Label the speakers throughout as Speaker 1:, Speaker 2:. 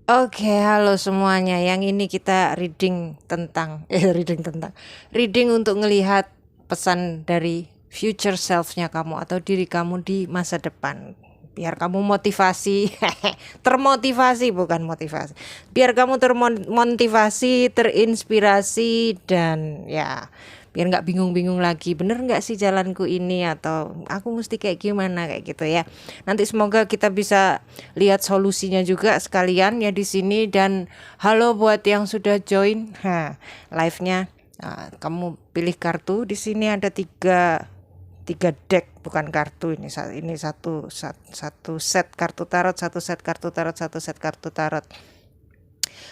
Speaker 1: Oke, halo semuanya. Yang ini kita reading untuk ngelihat pesan dari future self-nya kamu atau diri kamu di masa depan. Biar kamu motivasi, termotivasi bukan motivasi. Biar kamu termotivasi, terinspirasi dan ya biar nggak bingung-bingung lagi, bener nggak sih jalanku ini atau aku mesti kayak gimana kayak gitu ya. Nanti semoga kita bisa lihat solusinya juga sekalian ya di sini. Dan halo buat yang sudah join live-nya. Nah, kamu pilih kartu. Di sini ada tiga deck, bukan kartu. Ini satu set kartu tarot, satu set kartu tarot, satu set kartu tarot.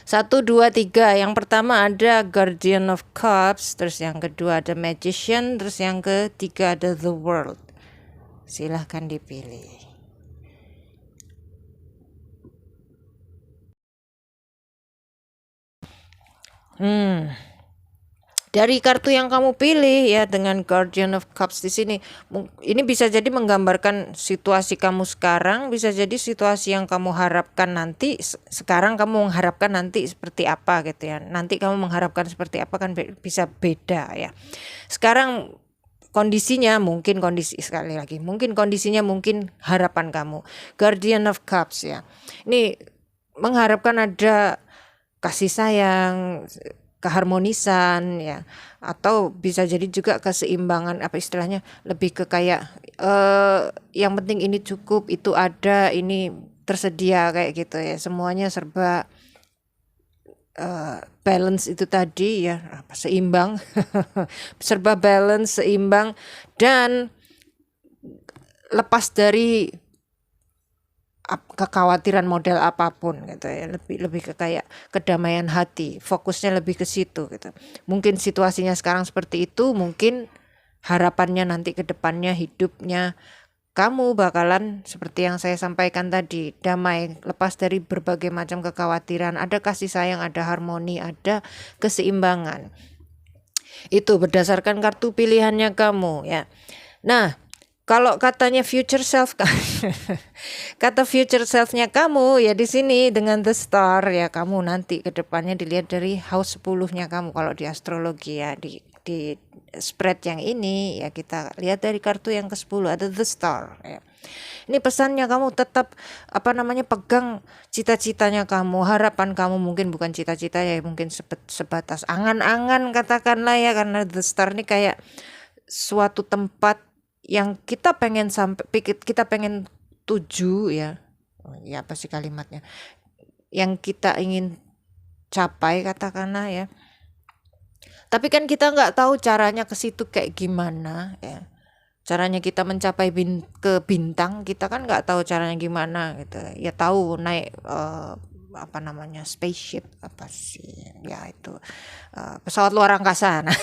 Speaker 1: 1, 2, 3. Yang pertama ada Guardian of Cups, terus yang kedua ada Magician, terus yang ketiga ada The World. Silahkan dipilih. Dari kartu yang kamu pilih ya dengan Guardian of Cups di sini, ini bisa jadi menggambarkan situasi kamu sekarang, bisa jadi situasi yang kamu harapkan nanti. Sekarang kamu mengharapkan nanti seperti apa gitu ya. Nanti kamu mengharapkan seperti apa kan bisa beda ya. Sekarang kondisinya mungkin harapan kamu. Guardian of Cups ya. Ini mengharapkan ada kasih sayang, keharmonisan ya, atau bisa jadi juga keseimbangan, apa istilahnya, lebih ke kayak yang penting ini cukup, itu ada, ini tersedia kayak gitu ya, semuanya serba balance itu tadi ya, seimbang. Serba balance, seimbang, dan lepas dari kekhawatiran model apapun gitu ya, lebih ke kayak kedamaian hati, fokusnya lebih ke situ gitu. Mungkin situasinya sekarang seperti itu, mungkin harapannya nanti ke depannya hidupnya kamu bakalan seperti yang saya sampaikan tadi, damai, lepas dari berbagai macam kekhawatiran, ada kasih sayang, ada harmoni, ada keseimbangan. Itu berdasarkan kartu pilihannya kamu ya. Nah, kalau katanya future self kan, kata future self-nya kamu ya di sini dengan the star ya, kamu nanti ke depannya dilihat dari house 10-nya kamu kalau di astrologi ya, di spread yang ini ya kita lihat dari kartu yang ke-10 ada the star ya. Ini pesannya kamu tetap pegang cita-citanya kamu, harapan kamu, mungkin bukan cita-cita ya, mungkin sebatas angan-angan katakanlah ya, karena the star ini kayak suatu tempat yang kita pengen kita pengen tuju ya. Ya apa sih kalimatnya? Yang kita ingin capai katakanlah ya. Tapi kan kita nggak tahu caranya ke situ kayak gimana ya. Caranya kita mencapai ke bintang, kita kan nggak tahu caranya gimana gitu. Ya tahu naik spaceship, apa sih ya itu, pesawat luar angkasa. Nah,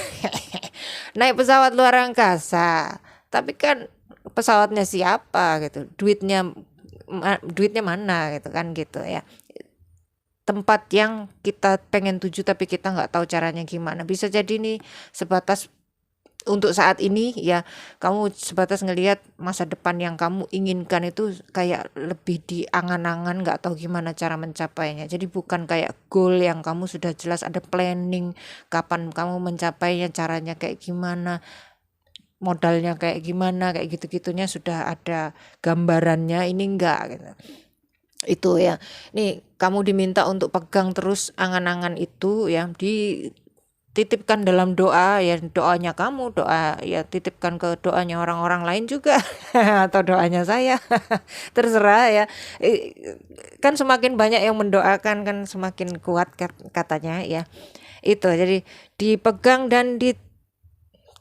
Speaker 1: naik pesawat luar angkasa, tapi kan pesawatnya siapa gitu, duitnya mana gitu kan gitu ya. Tempat yang kita pengen tuju tapi kita nggak tahu caranya gimana, bisa jadi nih sebatas untuk saat ini ya, kamu sebatas ngelihat masa depan yang kamu inginkan itu kayak lebih di angan-angan, nggak tahu gimana cara mencapainya. Jadi bukan kayak goal yang kamu sudah jelas ada planning kapan kamu mencapainya, caranya kayak gimana, modalnya kayak gimana, kayak gitu-gitunya sudah ada gambarannya. Ini enggak gitu. Itu ya. Nih kamu diminta untuk pegang terus angan-angan itu ya, dititipkan dalam doa ya, doanya kamu, doa ya titipkan ke doanya orang-orang lain juga atau doanya saya. Terserah ya. Kan semakin banyak yang mendoakan kan semakin kuat katanya ya. Itu jadi dipegang dan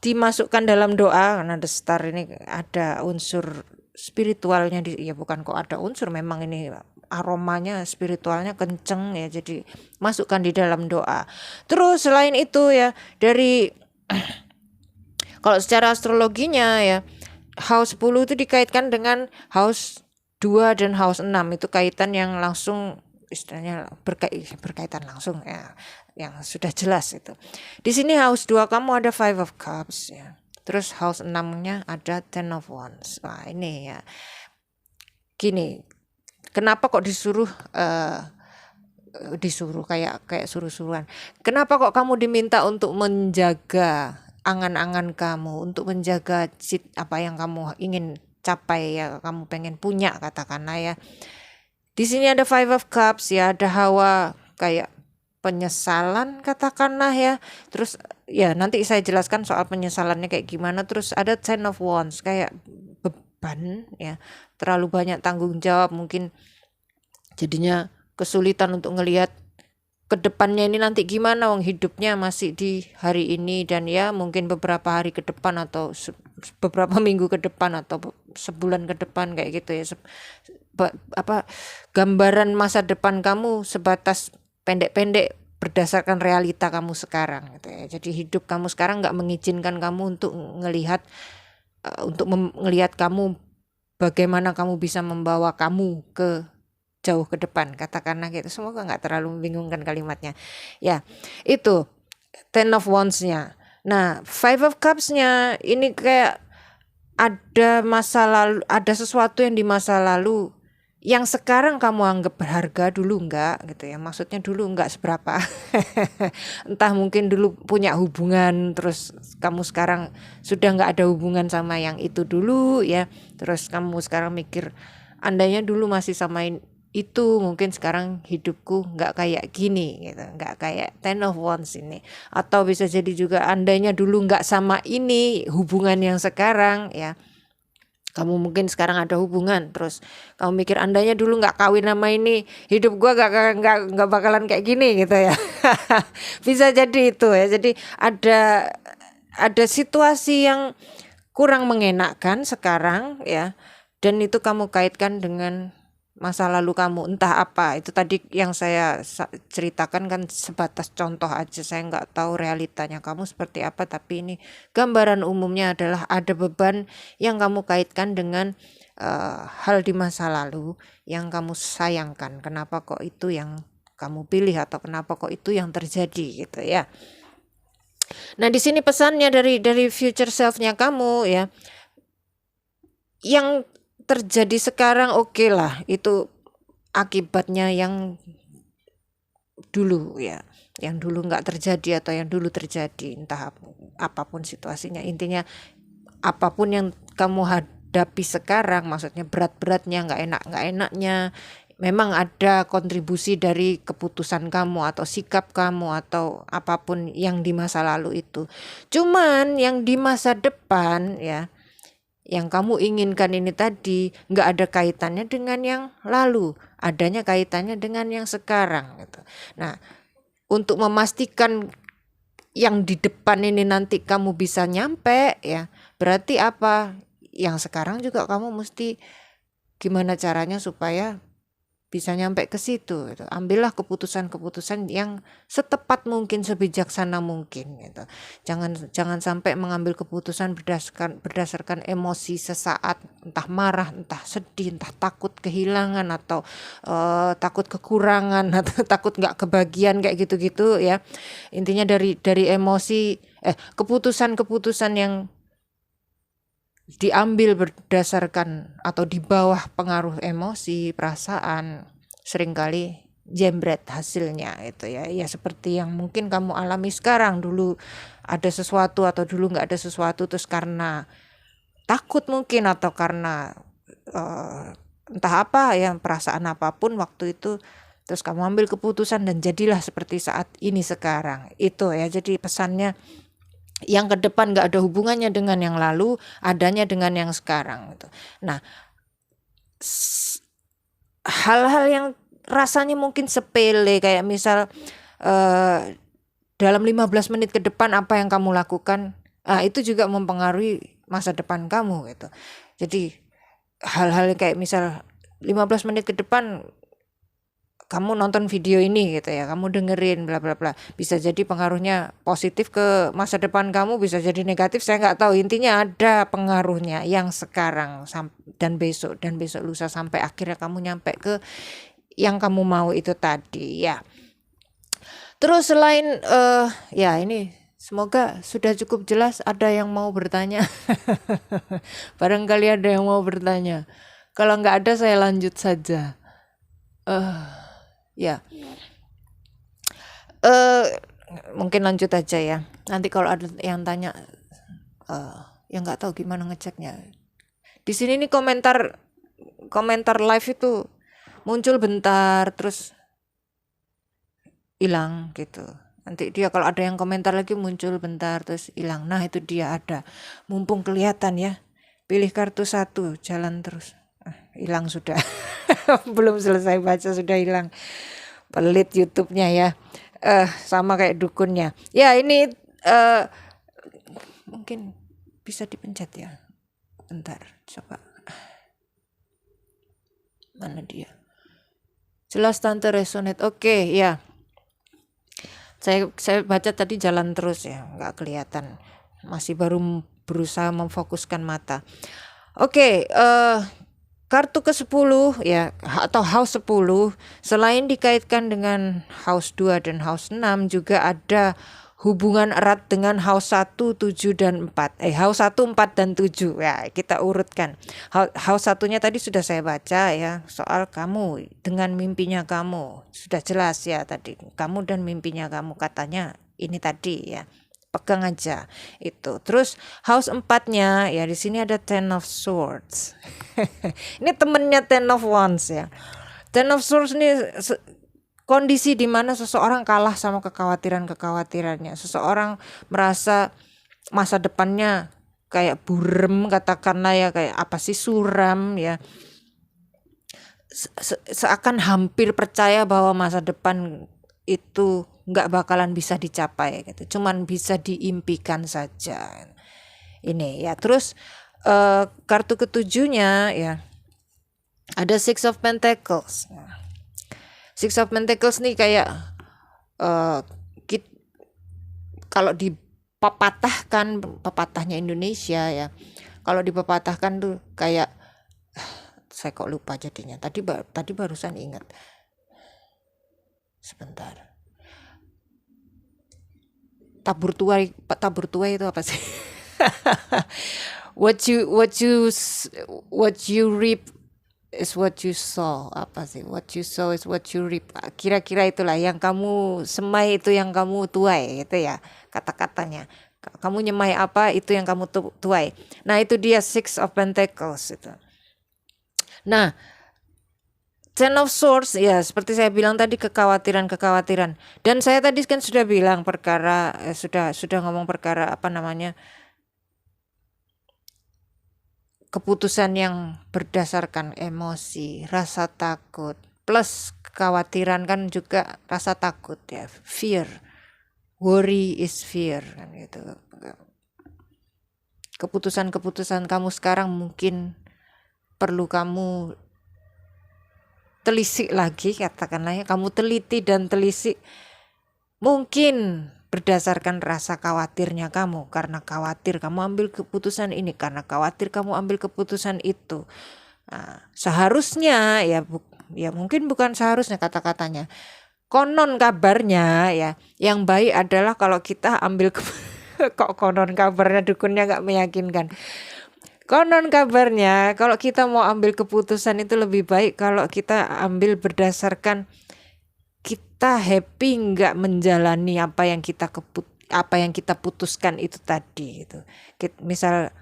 Speaker 1: dimasukkan dalam doa, karena the star ini ada unsur spiritualnya ya, bukan kok ada unsur, memang ini aromanya spiritualnya kenceng ya, jadi masukkan di dalam doa. Terus selain itu ya, dari kalau secara astrologinya ya, house 10 itu dikaitkan dengan house 2 dan house 6, itu kaitan yang langsung, istilahnya berkaitan langsung ya, yang sudah jelas itu. Di sini house 2 kamu ada 5 of cups ya. Terus house 6-nya ada 10 of wands. Wah, ini ya. Gini, kenapa kok disuruh disuruh kayak kayak suruh-suruhan. Kenapa kok kamu diminta untuk menjaga angan-angan kamu, untuk menjaga apa yang kamu ingin capai, ya kamu pengen punya, katakanlah ya. Di sini ada Five of Cups ya, ada hawa kayak penyesalan katakanlah ya. Terus ya nanti saya jelaskan soal penyesalannya kayak gimana. Terus ada Ten of Wands kayak beban ya, terlalu banyak tanggung jawab, mungkin jadinya kesulitan untuk ngelihat ke depannya ini nanti gimana, wong hidupnya masih di hari ini dan ya mungkin beberapa hari ke depan atau beberapa minggu ke depan atau sebulan ke depan kayak gitu ya. Apa gambaran masa depan kamu sebatas pendek-pendek berdasarkan realita kamu sekarang gitu ya. Jadi hidup kamu sekarang nggak mengizinkan kamu untuk ngelihat kamu bagaimana kamu bisa membawa kamu ke jauh ke depan, katakanlah gitu. Semoga nggak terlalu membingungkan kalimatnya ya. Itu Ten of Wands-nya. Nah, Five of Cups-nya ini kayak ada masa lalu, ada sesuatu yang di masa lalu yang sekarang kamu anggap berharga, dulu enggak gitu ya. Maksudnya dulu enggak seberapa. Entah mungkin dulu punya hubungan, terus kamu sekarang sudah enggak ada hubungan sama yang itu dulu ya. Terus kamu sekarang mikir, andainya dulu masih sama itu, mungkin sekarang hidupku nggak kayak gini gitu, nggak kayak Ten of Wands ini. Atau bisa jadi juga andainya dulu nggak sama ini hubungan yang sekarang ya, kamu mungkin sekarang ada hubungan, terus kamu mikir andainya dulu nggak kawin sama ini, hidup gua nggak bakalan kayak gini gitu ya. Bisa jadi itu ya. Jadi ada situasi yang kurang mengenakkan sekarang ya, dan itu kamu kaitkan dengan masa lalu kamu, entah apa. Itu tadi yang saya ceritakan kan sebatas contoh aja, saya nggak tahu realitanya kamu seperti apa, tapi ini gambaran umumnya adalah ada beban yang kamu kaitkan dengan hal di masa lalu yang kamu sayangkan. Kenapa kok itu yang kamu pilih, atau kenapa kok itu yang terjadi gitu ya. Nah, di sini pesannya dari future self-nya kamu ya, yang terjadi sekarang oke lah, itu akibatnya yang dulu ya, yang dulu nggak terjadi atau yang dulu terjadi, entah apapun situasinya. Intinya apapun yang kamu hadapi sekarang, maksudnya berat-beratnya, nggak enaknya, memang ada kontribusi dari keputusan kamu atau sikap kamu atau apapun yang di masa lalu itu. Cuman yang di masa depan ya, yang kamu inginkan ini tadi nggak ada kaitannya dengan yang lalu, adanya kaitannya dengan yang sekarang gitu. Nah, untuk memastikan yang di depan ini nanti kamu bisa nyampe ya, berarti apa? Yang sekarang juga kamu mesti gimana caranya supaya bisa nyampe ke situ gitu. Ambillah keputusan-keputusan yang setepat mungkin, sebijaksana mungkin gitu. Jangan sampai mengambil keputusan berdasarkan emosi sesaat, entah marah, entah sedih, entah takut kehilangan, atau takut kekurangan, atau takut nggak kebagian kayak gitu-gitu ya. Intinya dari emosi, keputusan-keputusan yang diambil berdasarkan atau di bawah pengaruh emosi, perasaan, seringkali jembret hasilnya itu ya. Ya seperti yang mungkin kamu alami sekarang. Dulu ada sesuatu atau dulu nggak ada sesuatu, terus karena takut mungkin atau karena entah apa ya, perasaan apapun waktu itu, terus kamu ambil keputusan dan jadilah seperti saat ini sekarang. Itu ya, jadi pesannya yang ke depan nggak ada hubungannya dengan yang lalu, adanya dengan yang sekarang gitu. Nah, hal-hal yang rasanya mungkin sepele, kayak misal dalam 15 menit ke depan apa yang kamu lakukan, itu juga mempengaruhi masa depan kamu gitu. Jadi hal-hal kayak misal 15 menit ke depan kamu nonton video ini gitu ya, kamu dengerin bla bla bla, bisa jadi pengaruhnya positif ke masa depan kamu, bisa jadi negatif, saya nggak tahu. Intinya ada pengaruhnya yang sekarang dan besok lusa, sampai akhirnya kamu nyampe ke yang kamu mau itu tadi ya. Terus selain ya ini semoga sudah cukup jelas. Ada yang mau bertanya? Barangkali ada yang mau bertanya. Kalau nggak ada saya lanjut saja. Ya, eh mungkin lanjut aja ya. Nanti kalau ada yang tanya, yang nggak tahu gimana ngeceknya. Di sini nih komentar live itu muncul bentar terus hilang gitu. Nanti dia kalau ada yang komentar lagi muncul bentar terus hilang. Nah itu dia ada. Mumpung kelihatan ya. Pilih kartu 1, jalan terus. Hilang sudah. Belum selesai baca sudah hilang. Pelit YouTube-nya ya. Sama kayak dukunnya. Ya ini mungkin bisa dipencet ya. Bentar, coba. Mana dia? Jelas tante resonate. Oke, ya. Saya baca tadi jalan terus ya, nggak kelihatan. Masih baru berusaha memfokuskan mata. Oke, kartu ke-10 ya atau house 10 selain dikaitkan dengan house 2 dan house 6 juga ada hubungan erat dengan house 1, 7 dan 4. House 1, 4 dan 7 ya, kita urutkan. House 1-nya tadi sudah saya baca ya, soal kamu dengan mimpinya kamu. Sudah jelas ya tadi, kamu dan mimpinya kamu katanya ini tadi ya. Pegang aja itu. Terus house 4-nya ya di sini ada Ten of Swords. Ini temennya Ten of Wands ya. Ten of Swords ini kondisi di mana seseorang kalah sama kekhawatirannya. Seseorang merasa masa depannya kayak burem katakanlah ya, kayak apa sih, suram ya. Seakan hampir percaya bahwa masa depan itu nggak bakalan bisa dicapai gitu, cuman bisa diimpikan saja ini ya. Terus kartu ke-7-nya ya ada Six of Pentacles. Six of Pentacles nih kayak kalau dipepatahkan, pepatahnya Indonesia ya, kalau dipepatahkan tuh kayak saya kok lupa jadinya. Tadi barusan ingat. Sebentar. Tabur tua itu apa sih? what you reap is what you sow. Apa sih? What you sow is what you reap. Kira-kira itulah, yang kamu semai itu yang kamu tuai gitu ya kata-katanya. Kamu nyemai apa itu yang kamu tuai. Nah itu dia Six of Pentacles itu. Nah Ten of Swords ya seperti saya bilang tadi, kekhawatiran. Dan saya tadi kan sudah bilang perkara sudah ngomong perkara apa namanya, keputusan yang berdasarkan emosi, rasa takut plus kekhawatiran kan juga rasa takut ya, fear. Worry is fear kan gitu. Keputusan kamu sekarang mungkin perlu kamu telisik lagi, katakanlah ya, kamu teliti dan telisik, mungkin berdasarkan rasa khawatirnya kamu, karena khawatir kamu ambil keputusan ini, karena khawatir kamu ambil keputusan itu. Nah, seharusnya ya mungkin bukan seharusnya, kata-katanya konon kabarnya ya yang baik adalah kalau kita ambil kok konon kabarnya, dukunnya gak meyakinkan. Konon kabarnya kalau kita mau ambil keputusan itu lebih baik kalau kita ambil berdasarkan kita happy nggak menjalani apa yang kita putuskan itu tadi gitu. Misal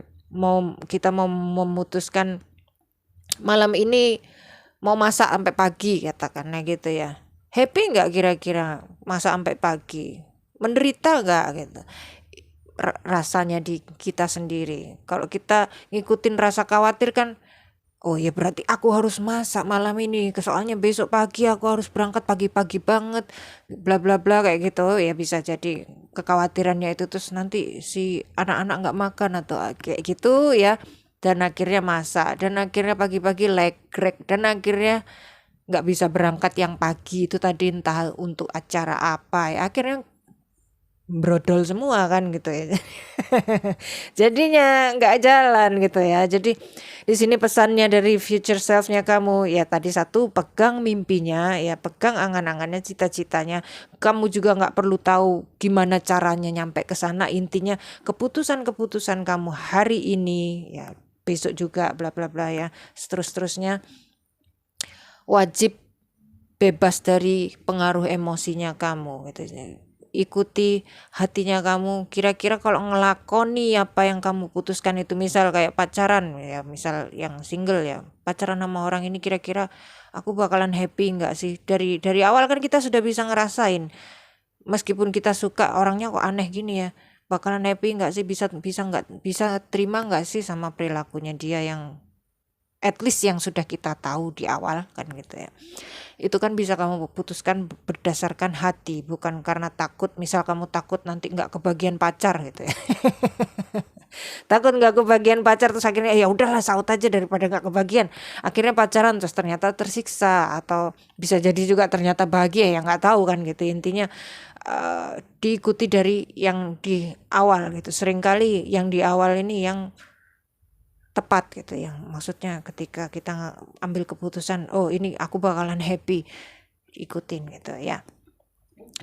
Speaker 1: kita mau memutuskan malam ini mau masak sampai pagi katakanlah gitu ya. Happy nggak kira-kira masak sampai pagi? Menderita nggak gitu? Rasanya di kita sendiri. Kalau kita ngikutin rasa khawatir kan, oh ya berarti aku harus masak malam ini, soalnya besok pagi aku harus berangkat pagi-pagi banget, bla bla bla kayak gitu ya. Bisa jadi kekhawatirannya itu terus nanti si anak-anak nggak makan atau kayak gitu ya, dan akhirnya masak, dan akhirnya pagi-pagi legrek, dan akhirnya nggak bisa berangkat yang pagi itu tadi, entah untuk acara apa ya, akhirnya brodol semua kan gitu ya. Jadinya nggak jalan gitu ya. Jadi di sini pesannya dari future self-nya kamu ya tadi, 1, pegang mimpinya ya, pegang angan-angannya, cita-citanya. Kamu juga nggak perlu tahu gimana caranya nyampe ke sana. Intinya keputusan kamu hari ini ya, besok juga bla bla bla ya, seterusnya wajib bebas dari pengaruh emosinya kamu gitu. Ikuti hatinya kamu, kira-kira kalau ngelakoni apa yang kamu putuskan itu, misal kayak pacaran ya, misal yang single ya, pacaran sama orang ini kira-kira aku bakalan happy enggak sih, dari awal kan kita sudah bisa ngerasain, meskipun kita suka orangnya kok aneh gini ya, bakalan happy enggak sih, bisa terima enggak sih sama perilakunya dia, yang at least yang sudah kita tahu di awal kan gitu ya. Itu kan bisa kamu putuskan berdasarkan hati, bukan karena takut. Misal kamu takut nanti nggak kebagian pacar gitu ya. Takut nggak kebagian pacar, terus akhirnya ya udahlah saut aja daripada nggak kebagian. Akhirnya pacaran terus ternyata tersiksa, atau bisa jadi juga ternyata bahagia, ya nggak tahu kan gitu. Intinya diikuti dari yang di awal gitu. Seringkali yang di awal ini yang tepat gitu, yang maksudnya ketika kita ambil keputusan, oh ini aku bakalan happy, ikutin gitu ya.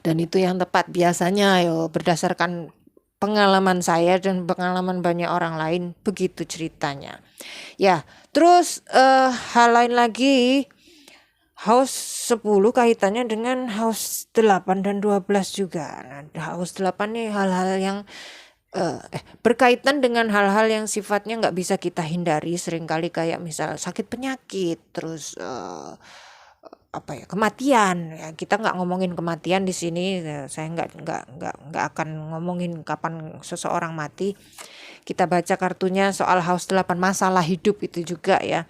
Speaker 1: Dan itu yang tepat biasanya, berdasarkan pengalaman saya dan pengalaman banyak orang lain, begitu ceritanya ya. Terus hal lain lagi, House 10 kaitannya dengan House 8 dan 12 juga. Nah, House 8 nih hal-hal yang berkaitan dengan hal-hal yang sifatnya nggak bisa kita hindari seringkali, kayak misal sakit penyakit, terus kematian ya. Kita nggak ngomongin kematian di sini, saya nggak akan ngomongin kapan seseorang mati. Kita baca kartunya soal House 8, masalah hidup itu juga ya,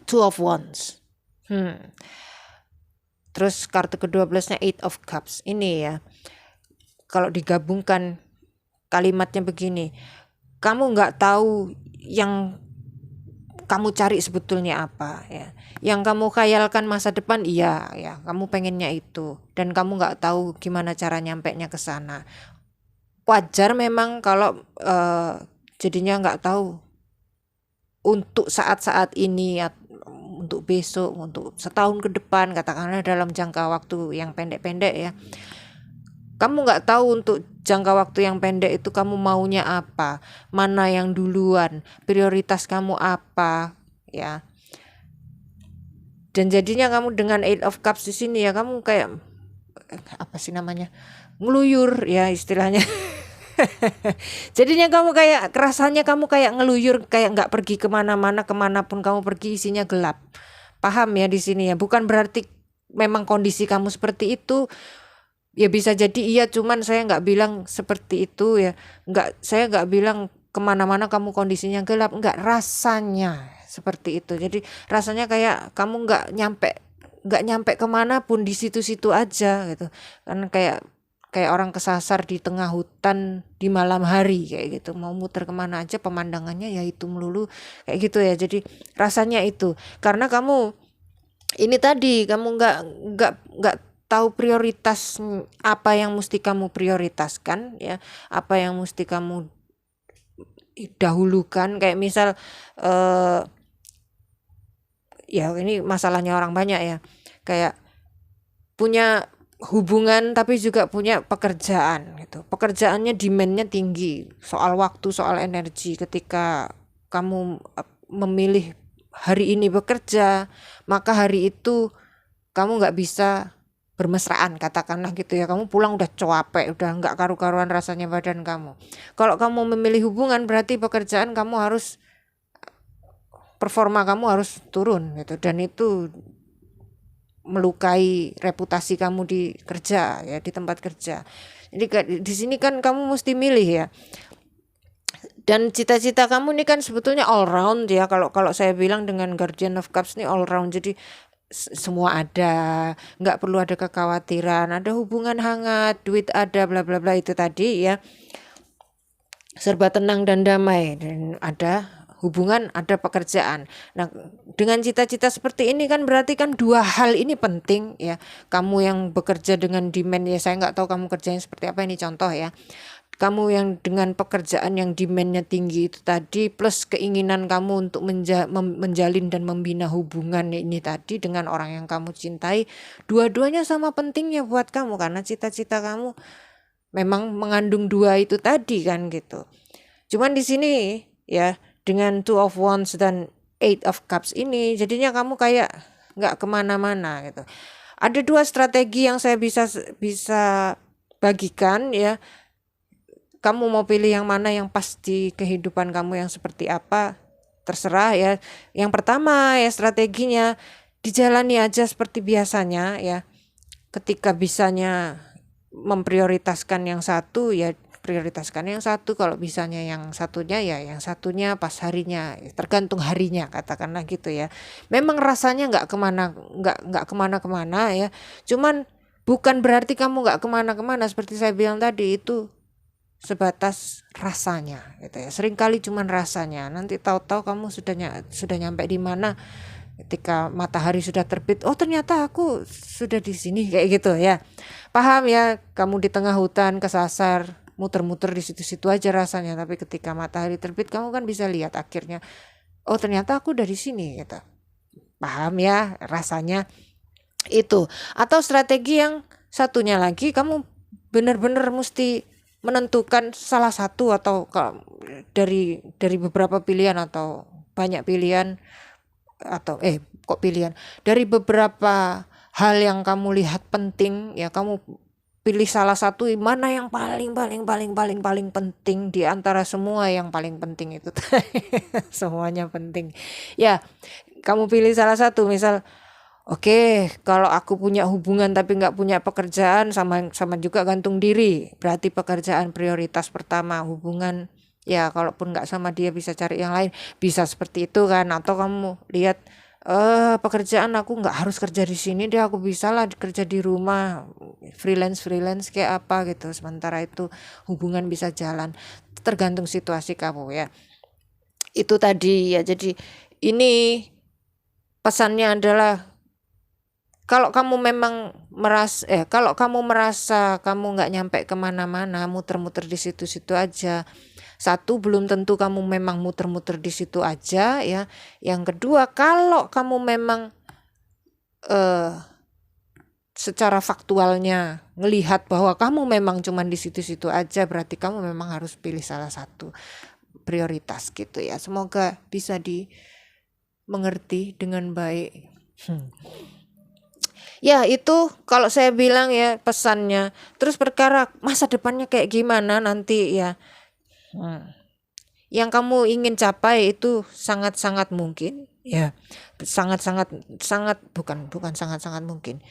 Speaker 1: Two of Wands. Terus kartu ke-12-nya Eight of Cups. Ini ya, kalau digabungkan kalimatnya begini, kamu nggak tahu yang kamu cari sebetulnya apa ya. Yang kamu khayalkan masa depan, iya ya, kamu pengennya itu, dan kamu nggak tahu gimana cara nyampenya ke sana. Wajar memang kalau jadinya nggak tahu untuk saat-saat ini, untuk besok, untuk setahun ke depan, katakanlah dalam jangka waktu yang pendek-pendek ya. Kamu nggak tahu untuk jangka waktu yang pendek itu kamu maunya apa, mana yang duluan, prioritas kamu apa ya. Dan jadinya kamu dengan Eight of Cups di sini ya, kamu kayak apa sih namanya, ngeluyur ya istilahnya. Jadinya kamu kayak, rasanya kamu kayak ngeluyur, kayak nggak pergi kemana-mana, kemanapun kamu pergi isinya gelap. Paham ya di sini ya, bukan berarti memang kondisi kamu seperti itu. Ya bisa jadi iya, cuman saya nggak bilang seperti itu ya. Saya nggak bilang kemana-mana kamu kondisinya gelap, nggak, rasanya seperti itu. Jadi rasanya kayak kamu nggak nyampe kemana pun, di situ-situ aja gitu. Kan kayak orang kesasar di tengah hutan di malam hari kayak gitu. Mau muter kemana aja pemandangannya ya itu melulu kayak gitu ya. Jadi rasanya itu karena kamu ini tadi, kamu nggak tahu prioritas apa yang mesti kamu prioritaskan ya, apa yang mesti kamu dahulukan. Kayak misal ya ini masalahnya orang banyak ya, kayak punya hubungan tapi juga punya pekerjaan gitu. Pekerjaannya demandnya tinggi, soal waktu, soal energi. Ketika kamu memilih hari ini bekerja, maka hari itu kamu nggak bisa bermesraan, katakanlah gitu ya. Kamu pulang udah capek, udah nggak karu-karuan rasanya badan kamu. Kalau kamu memilih hubungan, berarti pekerjaan kamu harus, performa kamu harus turun gitu, dan itu melukai reputasi kamu di kerja ya, di tempat kerja. Jadi di sini kan kamu mesti milih ya. Dan cita-cita kamu ini kan sebetulnya all round ya. Kalau saya bilang dengan Guardian of Cups ini all round. Jadi semua ada, nggak perlu ada kekhawatiran, ada hubungan hangat, duit ada, bla bla bla, itu tadi ya, serba tenang dan damai, dan ada hubungan, ada pekerjaan. Nah, dengan cita-cita seperti ini kan berarti kan dua hal ini penting ya. Kamu yang bekerja dengan demand ya, saya nggak tahu kamu kerjanya seperti apa, ini contoh ya. Kamu yang dengan pekerjaan yang demandnya tinggi itu tadi, plus keinginan kamu untuk menjalin dan membina hubungan ini tadi dengan orang yang kamu cintai, dua-duanya sama pentingnya buat kamu, karena cita-cita kamu memang mengandung dua itu tadi kan gitu. Cuman di sini ya, dengan Two of Wands dan Eight of Cups ini, jadinya kamu kayak nggak kemana-mana gitu. Ada dua strategi yang saya bisa bagikan ya. Kamu mau pilih yang mana yang pas di kehidupan kamu yang seperti apa, terserah ya. Yang pertama ya strateginya dijalani aja seperti biasanya ya. Ketika bisanya memprioritaskan yang satu ya prioritaskan yang satu, kalau bisanya yang satunya ya yang satunya pas harinya, tergantung harinya katakanlah gitu ya. Memang rasanya nggak kemana-kemana ya, cuman bukan berarti kamu nggak kemana-kemana, seperti saya bilang tadi itu sebatas rasanya gitu ya. Seringkali cuman rasanya, nanti tahu-tahu kamu sudah nyampe di mana ketika matahari sudah terbit. Oh ternyata aku sudah di sini kayak gitu ya. Paham ya, kamu di tengah hutan kesasar, muter-muter di situ-situ aja rasanya, tapi ketika matahari terbit kamu kan bisa lihat akhirnya, oh ternyata aku dari sini gitu. Paham ya rasanya itu. Atau strategi yang satunya lagi, kamu benar-benar mesti menentukan salah satu atau dari beberapa pilihan atau banyak pilihan atau kok pilihan dari beberapa hal yang kamu lihat penting ya, kamu pilih salah satu mana yang paling penting di antara semua yang paling penting itu. Semuanya penting ya, kamu pilih salah satu. Misal oke, kalau aku punya hubungan tapi nggak punya pekerjaan, sama juga gantung diri, berarti pekerjaan prioritas pertama, hubungan ya kalaupun nggak sama dia bisa cari yang lain, bisa seperti itu kan. Atau kamu lihat pekerjaan aku nggak harus kerja di sini deh, aku bisa lah kerja di rumah, freelance kayak apa gitu, sementara itu hubungan bisa jalan. Tergantung situasi kamu ya. Itu tadi ya. Jadi ini pesannya adalah kalau kamu memang merasa kamu nggak nyampe kemana-mana, muter-muter di situ-situ aja. Satu, belum tentu kamu memang muter-muter di situ aja ya. Yang kedua, kalau kamu memang secara faktualnya ngelihat bahwa kamu memang cuman di situ-situ aja, berarti kamu memang harus pilih salah satu prioritas gitu ya. Semoga bisa dimengerti dengan baik. Ya itu kalau saya bilang ya pesannya. Terus perkara masa depannya kayak gimana nanti ya, yang kamu ingin capai itu sangat-sangat mungkin ya, bukan sangat-sangat mungkin,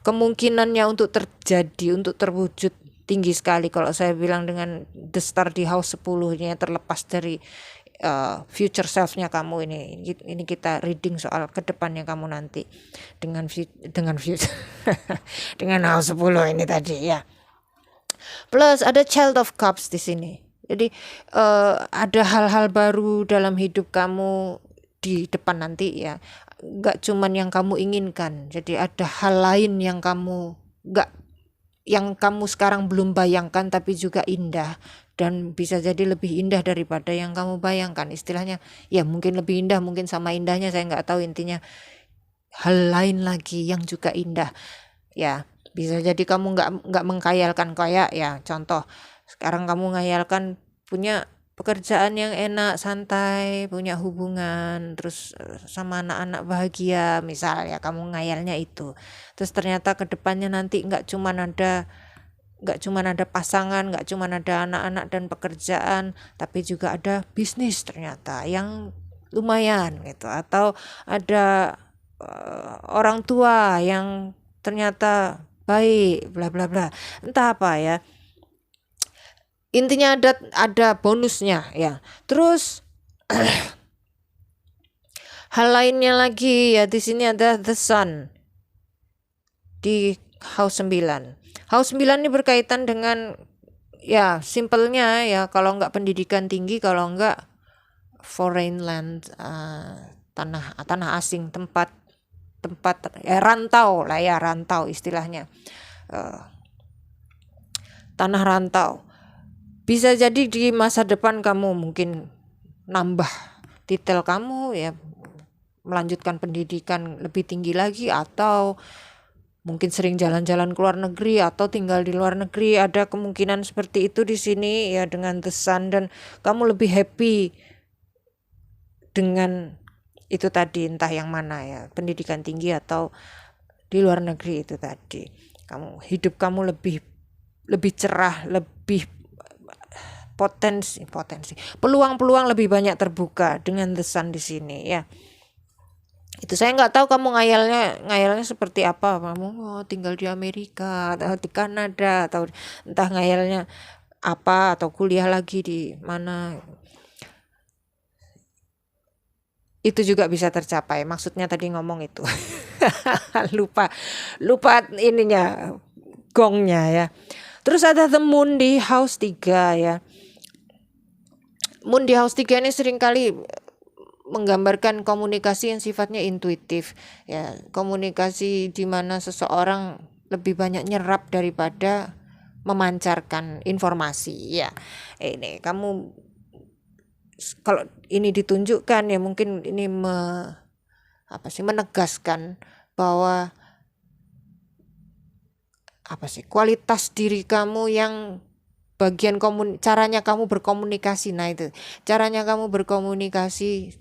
Speaker 1: kemungkinannya untuk terjadi, untuk terwujud tinggi sekali. Kalau saya bilang dengan The Star di House 10-nya, terlepas dari future self-nya kamu ini kita reading soal kedepannya kamu nanti dengan future dengan House 10 ini tadi ya. Plus ada Child of Cups di sini. Jadi ada hal-hal baru dalam hidup kamu di depan nanti ya. Gak cuman yang kamu inginkan. Jadi ada hal lain yang kamu sekarang belum bayangkan, tapi juga indah, dan bisa jadi lebih indah daripada yang kamu bayangkan. Istilahnya ya mungkin lebih indah, mungkin sama indahnya saya nggak tahu, intinya hal lain lagi yang juga indah ya. Bisa jadi kamu nggak mengkhayalkan kayak ya, contoh sekarang kamu ngayalkan punya pekerjaan yang enak, santai, punya hubungan, terus sama anak-anak bahagia misal ya, kamu ngayalnya itu. Terus ternyata kedepannya nanti nggak cuman ada pasangan, nggak cuman ada anak-anak dan pekerjaan, tapi juga ada bisnis ternyata yang lumayan gitu, atau ada orang tua yang ternyata baik, bla bla bla, entah apa ya. Intinya ada bonusnya ya. Terus hal lainnya lagi ya, di sini ada The Sun di House 9. House 9 ini berkaitan dengan ya simpelnya ya, kalau enggak pendidikan tinggi, kalau enggak foreign land, tanah asing, tempat rantau lah ya, rantau istilahnya, tanah rantau. Bisa jadi di masa depan kamu mungkin nambah titel kamu ya, melanjutkan pendidikan lebih tinggi lagi, atau mungkin sering jalan-jalan ke luar negeri atau tinggal di luar negeri. Ada kemungkinan seperti itu di sini ya dengan The Sun, dan kamu lebih happy dengan itu tadi, entah yang mana ya, pendidikan tinggi atau di luar negeri. Itu tadi hidup kamu lebih cerah, lebih potensi peluang-peluang lebih banyak terbuka dengan The Sun di sini ya. Itu saya nggak tahu kamu ngayalnya seperti apa, kamu tinggal di Amerika atau di Kanada, atau entah ngayalnya apa, atau kuliah lagi di mana. Itu juga bisa tercapai, maksudnya tadi ngomong itu. lupa ininya, gongnya ya. Terus ada The Moon di House 3 ya. Moon di House 3 ini seringkali menggambarkan komunikasi yang sifatnya intuitif ya, komunikasi di mana seseorang lebih banyak nyerap daripada memancarkan informasi ya. Ini kamu kalau ini ditunjukkan ya, mungkin ini menegaskan bahwa kualitas diri kamu yang bagian caranya kamu berkomunikasi. Nah itu caranya kamu berkomunikasi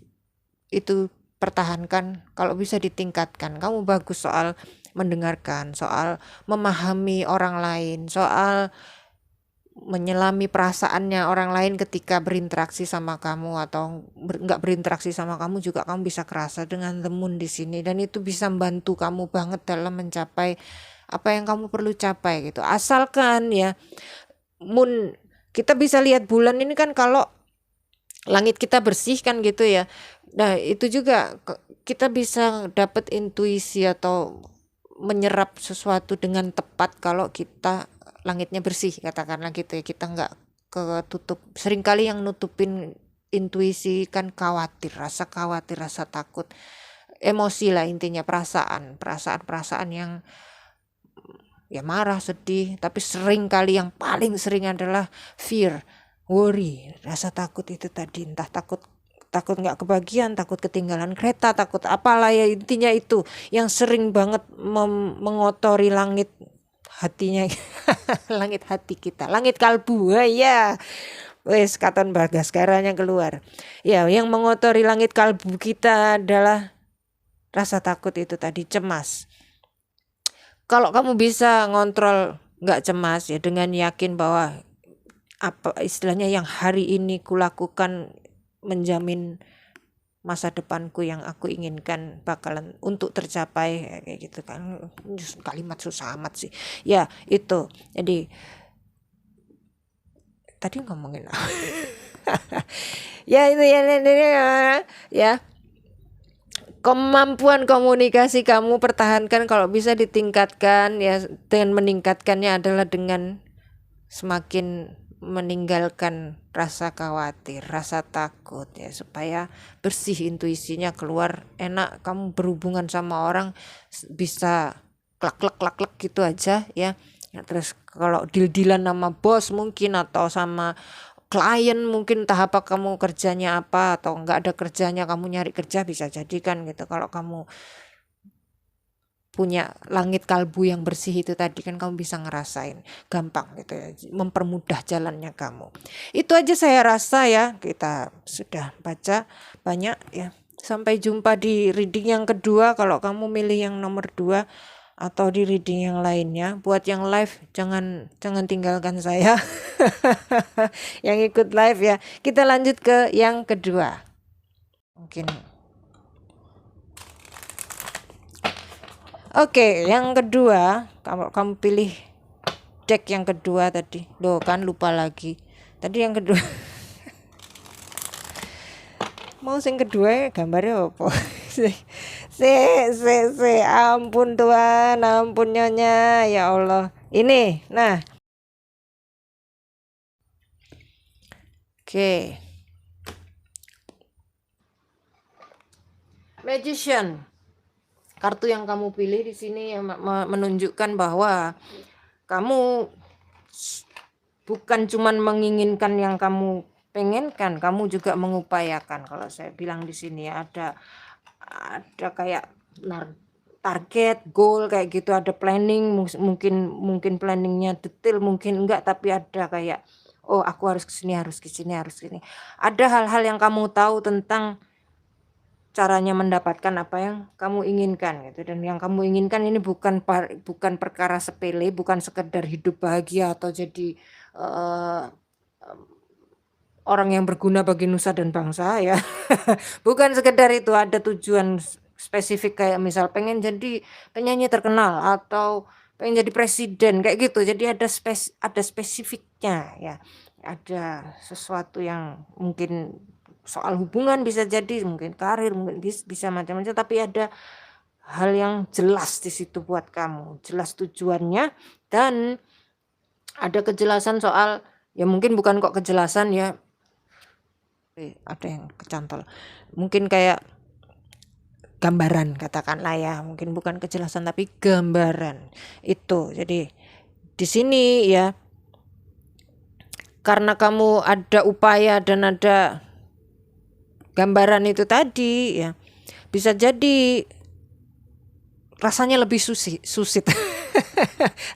Speaker 1: itu pertahankan, kalau bisa ditingkatkan. Kamu bagus soal mendengarkan, soal memahami orang lain, soal menyelami perasaannya orang lain ketika berinteraksi sama kamu, atau nggak berinteraksi sama kamu juga kamu bisa kerasa dengan The Moon di sini, dan itu bisa membantu kamu banget dalam mencapai apa yang kamu perlu capai gitu. Asalkan ya Moon, kita bisa lihat bulan ini kan kalau langit kita bersih kan gitu ya. Nah itu juga kita bisa dapat intuisi atau menyerap sesuatu dengan tepat kalau kita langitnya bersih, katakanlah gitu ya. Kita nggak ketutup. Seringkali yang nutupin intuisi kan rasa khawatir, rasa takut, emosi lah intinya, perasaan yang ya marah, sedih. Tapi seringkali yang paling sering adalah fear, worry, rasa takut itu tadi. Entah takut nggak kebagian, takut ketinggalan kereta, takut apalah ya, intinya itu yang sering banget mengotori langit hatinya. Langit hati kita, langit kalbu ya. Wes katon Bagaskara yang keluar ya. Yang mengotori langit kalbu kita adalah rasa takut itu tadi, cemas. Kalau kamu bisa ngontrol nggak cemas ya, dengan yakin bahwa apa istilahnya yang hari ini kulakukan menjamin masa depanku yang aku inginkan bakalan untuk tercapai, kayak gitu kan. Kalimat susah amat sih ya itu. Jadi tadi ngomongin ya itu ya kemampuan komunikasi kamu pertahankan, kalau bisa ditingkatkan ya. Dengan meningkatkannya adalah dengan semakin meninggalkan rasa khawatir, rasa takut ya, supaya bersih intuisinya, keluar enak. Kamu berhubungan sama orang bisa klak gitu aja ya. Terus kalau deal-dealan sama bos mungkin, atau sama klien mungkin, entah apa kamu kerjanya apa, atau enggak ada kerjanya kamu nyari kerja, bisa jadikan gitu. Kalau kamu punya langit kalbu yang bersih itu tadi kan, kamu bisa ngerasain gampang gitu ya, mempermudah jalannya kamu. Itu aja saya rasa ya, kita sudah baca banyak ya. Sampai jumpa di reading yang kedua kalau kamu milih yang nomor 2, atau di reading yang lainnya. Buat yang live jangan tinggalkan saya. Yang ikut live ya, kita lanjut ke yang kedua. Mungkin Oke, yang kedua, kamu pilih deck yang kedua tadi. Loh kan lupa lagi. Tadi yang kedua. Mau sing kedua gambarnya apa? Ampun Tuhan, ampun Nyonya, ya Allah. Ini, nah. Oke. Magician. Kartu yang kamu pilih di sini menunjukkan bahwa kamu bukan cuman menginginkan yang kamu pengenkan, kamu juga mengupayakan. Kalau saya bilang di sini ada kayak target, goal kayak gitu, ada planning, mungkin planningnya detail, mungkin enggak, tapi ada kayak oh aku harus kesini, harus kesini. Ada hal-hal yang kamu tahu tentang caranya mendapatkan apa yang kamu inginkan gitu. Dan yang kamu inginkan ini bukan perkara sepele, bukan sekedar hidup bahagia atau jadi orang yang berguna bagi nusa dan bangsa ya. Bukan sekedar itu, ada tujuan spesifik kayak misal pengen jadi penyanyi terkenal atau pengen jadi presiden kayak gitu. Jadi ada spesifiknya ya. Ada sesuatu yang mungkin soal hubungan bisa jadi, mungkin karir, mungkin bisa macam-macam, tapi ada hal yang jelas di situ buat kamu, jelas tujuannya, dan ada kejelasan soal ya, mungkin bukan kok kejelasan ya, ada yang kecantol, mungkin kayak gambaran katakanlah ya, mungkin bukan kejelasan tapi gambaran itu. Jadi di sini ya, karena kamu ada upaya dan ada gambaran itu tadi ya, bisa jadi rasanya lebih susit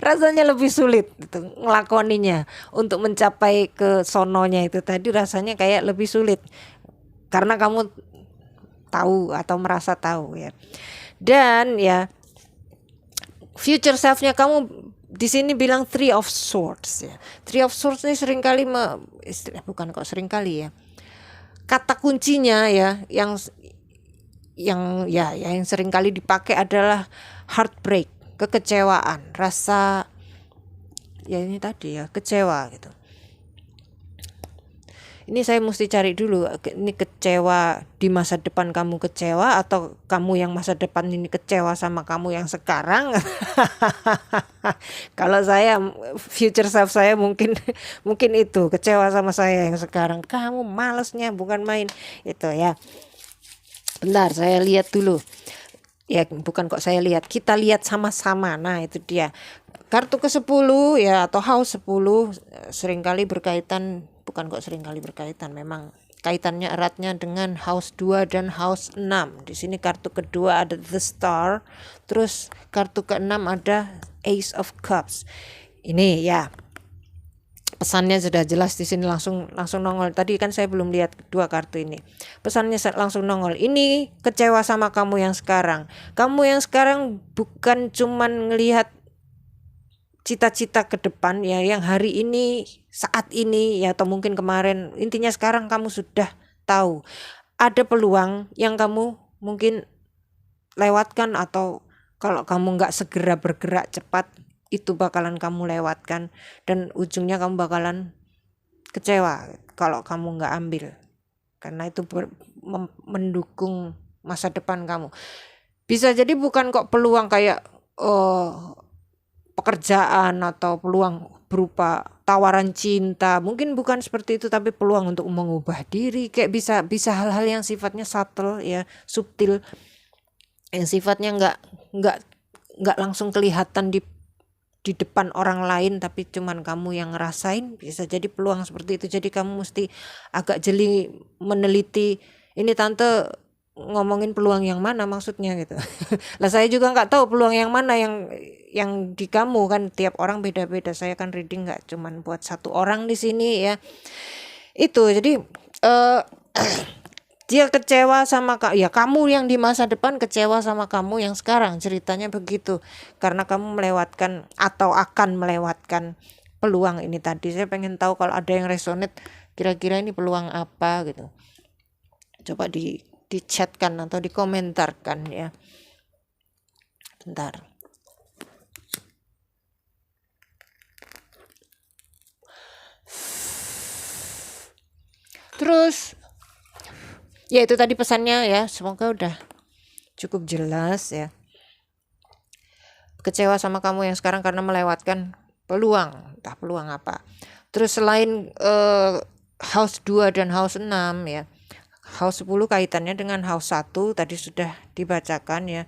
Speaker 1: rasanya lebih sulit itu ngelakoninya, untuk mencapai ke sononya itu tadi rasanya kayak lebih sulit karena kamu tahu atau merasa tahu ya. Dan ya, future self-nya kamu di sini bilang Three of Swords ya. Three of Swords ini seringkali bukan kok seringkali ya, kata kuncinya ya yang sering kali dipakai adalah heartbreak, kekecewaan, rasa ya ini tadi ya, kecewa gitu. Ini saya mesti cari dulu, ini kecewa di masa depan kamu kecewa atau kamu yang masa depan ini kecewa sama kamu yang sekarang. Kalau saya, future self saya mungkin itu kecewa sama saya yang sekarang. Kamu malesnya bukan main itu ya. Bentar, saya lihat dulu. Ya bukan kok saya lihat, kita lihat sama-sama. Nah itu dia. Kartu ke-10 ya, atau house 10 seringkali berkaitan, bukan kok seringkali berkaitan, memang kaitannya eratnya dengan house 2 dan house 6. Di sini kartu kedua ada the star, terus kartu ke-6 ada ace of cups. Ini ya, pesannya sudah jelas di sini, langsung nongol. Tadi kan saya belum lihat dua kartu ini. Pesannya langsung nongol. Ini kecewa sama kamu yang sekarang. Kamu yang sekarang bukan cuman ngelihat cita-cita ke depan ya, yang hari ini, saat ini ya, atau mungkin kemarin. Intinya sekarang kamu sudah tahu ada peluang yang kamu mungkin lewatkan, atau kalau kamu nggak segera bergerak cepat, itu bakalan kamu lewatkan dan ujungnya kamu bakalan kecewa kalau kamu nggak ambil, karena itu mendukung masa depan kamu. Bisa jadi bukan kok peluang kayak pekerjaan atau peluang berupa tawaran cinta, mungkin bukan seperti itu, tapi peluang untuk mengubah diri, kayak bisa hal-hal yang sifatnya subtle ya, subtil, yang sifatnya nggak langsung kelihatan di depan orang lain, tapi cuman kamu yang ngerasain. Bisa jadi peluang seperti itu. Jadi kamu mesti agak jeli meneliti, ini tante ngomongin peluang yang mana maksudnya gitu. Lah saya juga nggak tahu peluang yang mana yang di kamu, kan tiap orang beda-beda. Saya kan reading nggak cuman buat satu orang di sini ya. Itu jadi dia kecewa sama ya, kamu yang di masa depan kecewa sama kamu yang sekarang, ceritanya begitu, karena kamu melewatkan atau akan melewatkan peluang ini tadi. Saya pengen tahu kalau ada yang resonate, kira-kira ini peluang apa gitu. Coba di chatkan atau dikomentarkan ya. Bentar. Terus ya itu tadi pesannya ya, semoga udah cukup jelas ya. Kecewa sama kamu yang sekarang karena melewatkan peluang, entah peluang apa. Terus selain house 2 dan house 6 ya, house 10 kaitannya dengan house 1 tadi sudah dibacakan ya.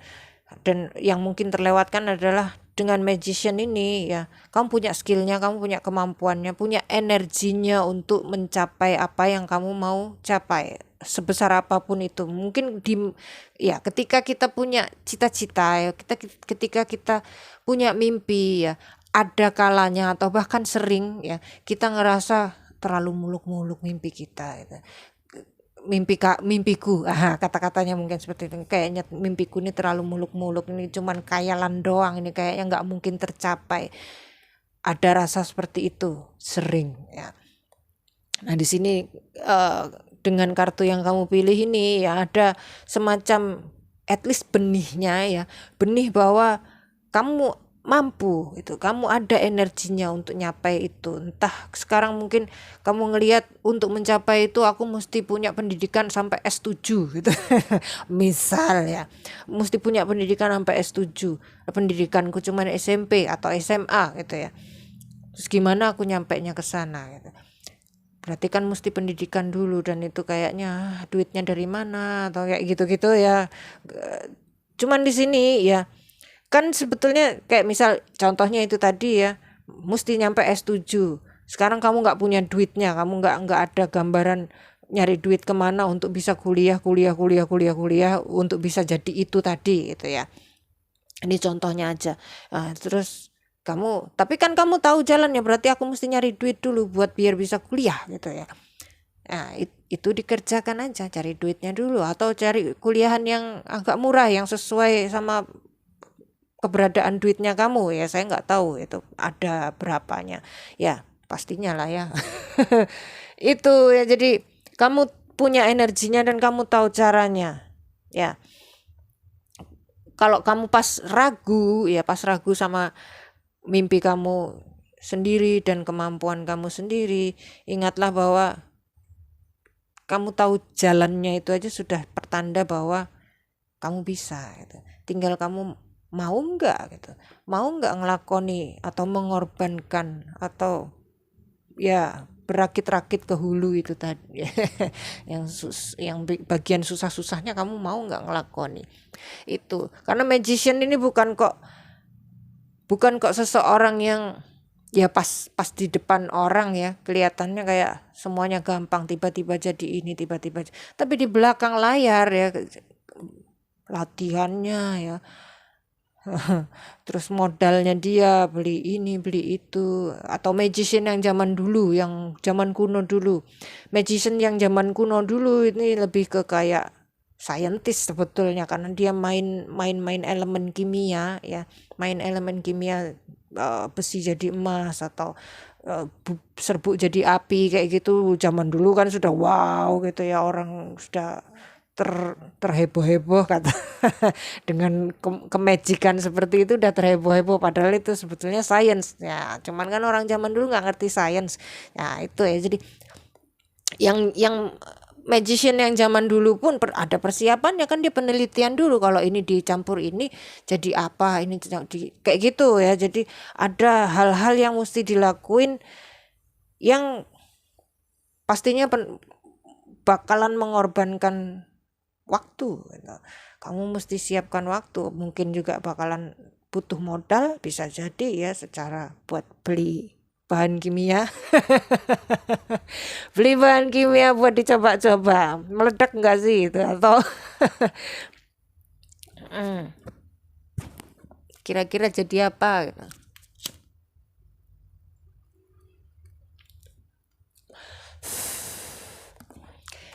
Speaker 1: Dan yang mungkin terlewatkan adalah dengan magician ini ya, kamu punya skillnya, kamu punya kemampuannya, punya energinya untuk mencapai apa yang kamu mau capai, sebesar apapun itu. Mungkin ketika kita punya cita-cita ya, ketika kita punya mimpi ya, ada kalanya atau bahkan sering ya kita ngerasa terlalu muluk-muluk mimpi kita gitu. mimpiku, kata-katanya mungkin seperti itu. Kayaknya mimpiku ini terlalu muluk-muluk, ini cuman khayalan doang, ini kayaknya nggak mungkin tercapai. Ada rasa seperti itu sering ya. Nah di sini dengan kartu yang kamu pilih ini ya ada semacam at least benihnya ya, benih bahwa kamu mampu itu, kamu ada energinya untuk nyapai itu. Entah sekarang mungkin kamu ngelihat untuk mencapai itu aku mesti punya pendidikan sampai S7 gitu. Misal ya, mesti punya pendidikan sampai S7. Pendidikanku cuma SMP atau SMA gitu ya. Terus gimana aku nyampainya ke sana gitu. Berarti kan mesti pendidikan dulu, dan itu kayaknya duitnya dari mana atau kayak gitu-gitu ya. Cuman di sini ya kan sebetulnya kayak misal contohnya itu tadi ya, mesti nyampe S7. Sekarang kamu nggak punya duitnya, kamu nggak ada gambaran nyari duit kemana untuk bisa kuliah untuk bisa jadi itu tadi gitu ya. Ini contohnya aja. Terus tapi kan kamu tahu jalannya, berarti aku mesti nyari duit dulu buat biar bisa kuliah gitu ya. Nah itu dikerjakan aja, cari duitnya dulu atau cari kuliahan yang agak murah yang sesuai sama keberadaan duitnya kamu ya. Saya nggak tahu itu ada berapanya ya, pastinya lah ya. Itu ya, jadi kamu punya energinya dan kamu tahu caranya ya. Kalau kamu pas ragu sama mimpi kamu sendiri dan kemampuan kamu sendiri, ingatlah bahwa kamu tahu jalannya, itu aja sudah pertanda bahwa kamu bisa gitu. Tinggal kamu mau nggak ngelakoni atau mengorbankan atau ya berakit-rakit ke hulu itu tadi. yang bagian susah-susahnya kamu mau nggak ngelakoni itu. Karena magician ini bukan kok seseorang yang ya pas di depan orang ya kelihatannya kayak semuanya gampang, tiba-tiba jadi ini, tapi di belakang layar ya latihannya ya. Terus modalnya dia beli ini beli itu. Atau magician yang zaman kuno dulu. Magician yang zaman kuno dulu ini lebih ke kayak scientist sebetulnya, karena dia main elemen kimia ya. Main elemen kimia, besi jadi emas atau serbuk jadi api kayak gitu. Zaman dulu kan sudah wow gitu ya, orang sudah terheboh-heboh kata dengan kemajikan seperti itu, udah terheboh-heboh, padahal itu sebetulnya sains ya. Cuman kan orang zaman dulu nggak ngerti sains ya, itu ya. Jadi yang magician yang zaman dulu pun ada persiapannya kan, dia penelitian dulu, kalau ini dicampur ini jadi apa, ini kayak gitu ya. Jadi ada hal-hal yang mesti dilakuin yang pastinya bakalan mengorbankan waktu. Kamu mesti siapkan waktu, mungkin juga bakalan butuh modal, bisa jadi ya, secara buat beli bahan kimia. Beli bahan kimia buat dicoba-coba, meledak enggak sih itu, atau kira-kira jadi apa gitu.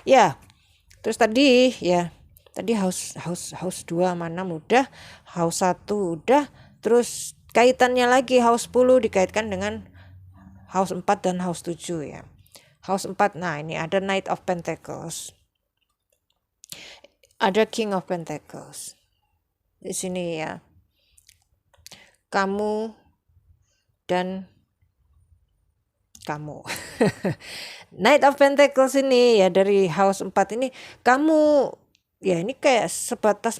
Speaker 1: Ya, terus tadi house 2 mana udah, house 1 udah, terus kaitannya lagi house 10 dikaitkan dengan house 4 dan house 7 ya. House 4, nah ini ada Knight of Pentacles, ada King of Pentacles. Di sini ya, kamu dan kamu. Knight of Pentacles ini ya, dari house 4 ini kamu ya, ini kayak sebatas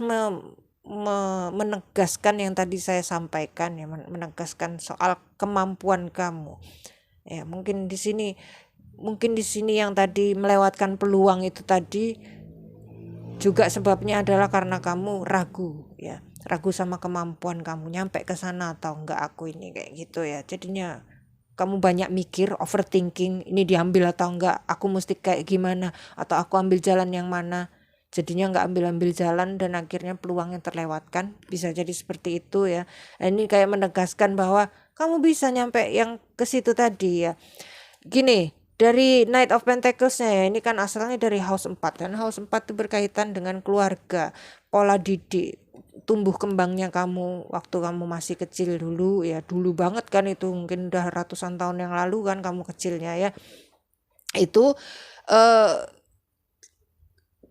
Speaker 1: menegaskan yang tadi saya sampaikan ya, menegaskan soal kemampuan kamu. Ya, mungkin di sini yang tadi melewatkan peluang itu tadi juga sebabnya adalah karena kamu ragu ya, ragu sama kemampuan kamu nyampe ke sana atau enggak aku ini, kayak gitu ya. Jadinya kamu banyak mikir, overthinking, ini diambil atau enggak, aku mesti kayak gimana, atau aku ambil jalan yang mana. Jadinya enggak ambil jalan dan akhirnya peluang yang terlewatkan, bisa jadi seperti itu ya. Ini kayak menegaskan bahwa kamu bisa nyampe yang ke situ tadi ya. Gini, dari Knight of Pentacles-nya ya, ini kan asalnya dari House 4 dan House 4 itu berkaitan dengan keluarga, pola didik, tumbuh kembangnya kamu waktu kamu masih kecil dulu ya, dulu banget kan itu, mungkin udah ratusan tahun yang lalu kan kamu kecilnya ya. Itu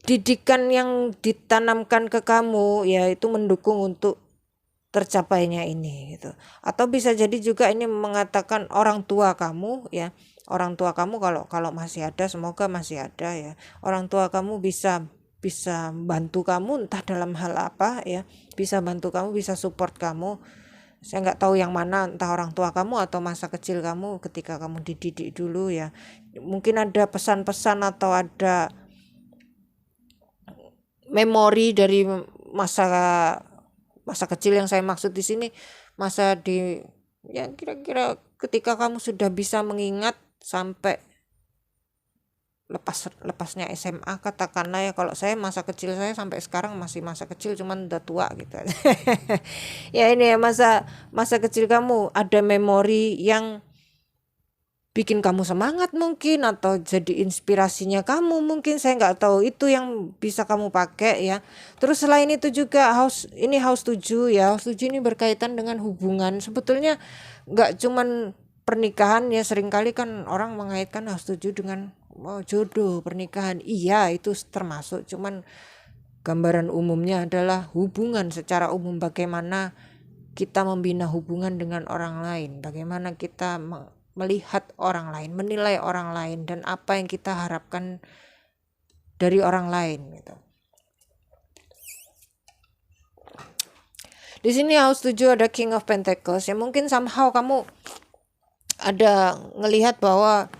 Speaker 1: didikan yang ditanamkan ke kamu ya itu mendukung untuk tercapainya ini gitu. Atau bisa jadi juga ini mengatakan orang tua kamu ya, orang tua kamu kalau masih ada, semoga masih ada ya, orang tua kamu bisa bantu kamu entah dalam hal apa ya, bisa bantu kamu, bisa support kamu. Saya nggak tahu yang mana, entah orang tua kamu atau masa kecil kamu ketika kamu dididik dulu ya, mungkin ada pesan-pesan atau ada memori dari masa kecil yang saya maksud di sini, masa di ya kira-kira ketika kamu sudah bisa mengingat sampai lepasnya SMA katakanlah ya. Kalau saya masa kecil saya sampai sekarang masih masa kecil, cuman udah tua gitu. Ya ini ya masa kecil kamu ada memori yang bikin kamu semangat mungkin, atau jadi inspirasinya kamu mungkin, saya nggak tahu, itu yang bisa kamu pakai ya. Terus selain itu juga house 7 ya, house 7 ini berkaitan dengan hubungan. Sebetulnya nggak cuman pernikahan ya, seringkali kan orang mengaitkan house 7 dengan jodoh, pernikahan, iya itu termasuk, cuman gambaran umumnya adalah hubungan secara umum, bagaimana kita membina hubungan dengan orang lain, bagaimana kita melihat orang lain, menilai orang lain, dan apa yang kita harapkan dari orang lain gitu. Di sini house 7 ada King of Pentacles ya, mungkin somehow kamu ada ngelihat bahwa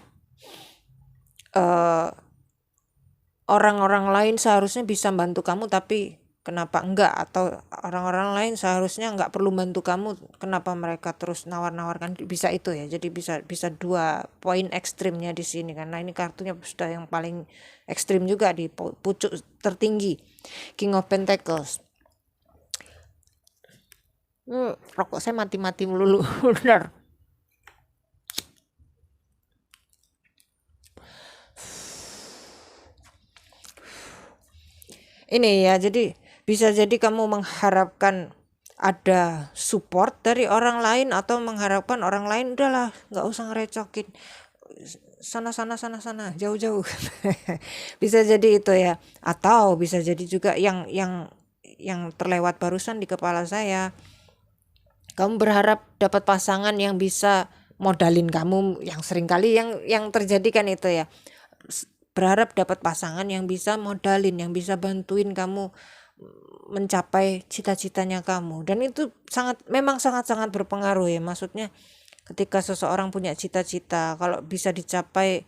Speaker 1: orang-orang lain seharusnya bisa bantu kamu tapi kenapa enggak, atau orang-orang lain seharusnya enggak perlu bantu kamu, kenapa mereka terus nawar-nawarkan, bisa itu ya. Jadi bisa dua poin ekstrimnya di sini, karena ini kartunya sudah yang paling ekstrim juga di pucuk tertinggi, King of Pentacles. Rokok saya mati-mati melulu. Benar. Ini ya, jadi bisa jadi kamu mengharapkan ada support dari orang lain, atau mengharapkan orang lain udahlah nggak usah ngerecokin, sana jauh-jauh. Bisa jadi itu ya. Atau bisa jadi juga yang terlewat barusan di kepala saya, kamu berharap dapat pasangan yang bisa modalin kamu, yang seringkali yang terjadi kan itu ya, berharap dapat pasangan yang bisa modalin, yang bisa bantuin kamu mencapai cita-citanya kamu. Dan itu memang sangat berpengaruh ya. Maksudnya ketika seseorang punya cita-cita, kalau bisa dicapai,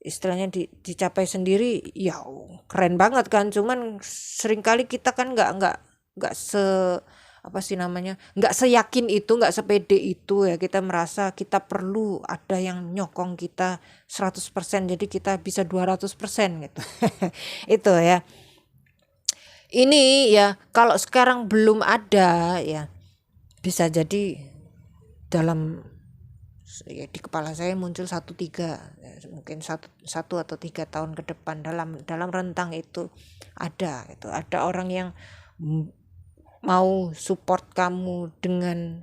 Speaker 1: istilahnya dicapai sendiri, ya keren banget kan. Cuman seringkali kita kan nggak nggak seyakin itu, nggak sepede itu ya. Kita merasa kita perlu ada yang nyokong kita 100%, jadi kita bisa 200% gitu. Itu ya. Ini ya, kalau sekarang belum ada ya, bisa jadi dalam ya, di kepala saya muncul 1-3 ya, mungkin 1 atau 3 tahun ke depan, dalam rentang itu ada orang yang mau support kamu dengan,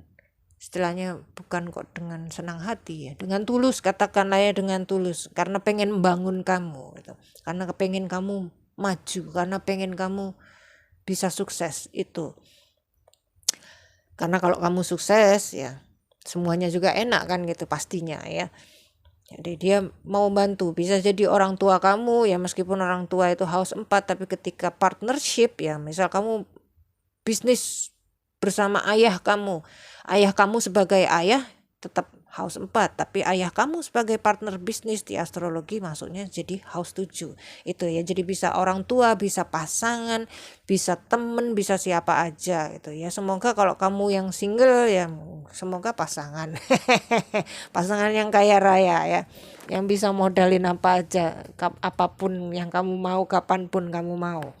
Speaker 1: istilahnya bukan kok dengan senang hati ya, dengan tulus, katakanlah ya, dengan tulus, karena pengen membangun kamu gitu, karena pengen kamu maju, karena pengen kamu bisa sukses itu. Karena kalau kamu sukses ya semuanya juga enak kan gitu pastinya ya. Jadi dia mau bantu, bisa jadi orang tua kamu ya, meskipun orang tua itu house 4, tapi ketika partnership ya, misal kamu bisnis bersama ayah kamu sebagai ayah tetap house 4, tapi ayah kamu sebagai partner bisnis di astrologi masuknya jadi house 7 itu ya. Jadi bisa orang tua, bisa pasangan, bisa temen, bisa siapa aja itu ya. Semoga kalau kamu yang single ya, semoga pasangan pasangan yang kaya raya ya, yang bisa modalin apa aja, apapun yang kamu mau, kapanpun kamu mau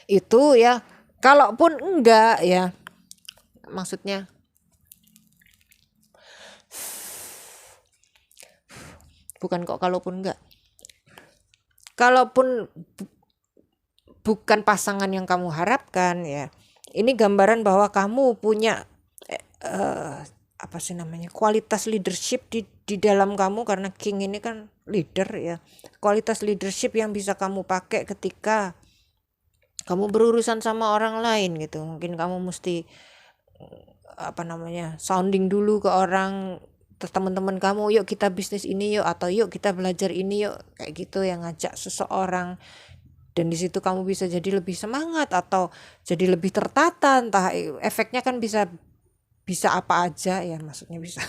Speaker 1: itu ya. Kalaupun enggak ya, maksudnya bukan kok kalaupun enggak. Kalaupun bukan pasangan yang kamu harapkan ya, ini gambaran bahwa kamu punya apa sih namanya, kualitas leadership di dalam kamu, karena king ini kan leader ya. Kualitas leadership yang bisa kamu pakai ketika kamu berurusan sama orang lain gitu. Mungkin kamu mesti apa namanya, sounding dulu ke orang, teman-teman kamu, yuk kita bisnis ini yuk, atau yuk kita belajar ini yuk, kayak gitu, yang ngajak seseorang. Dan di situ kamu bisa jadi lebih semangat atau jadi lebih tertata, entah efeknya kan bisa apa aja ya, maksudnya bisa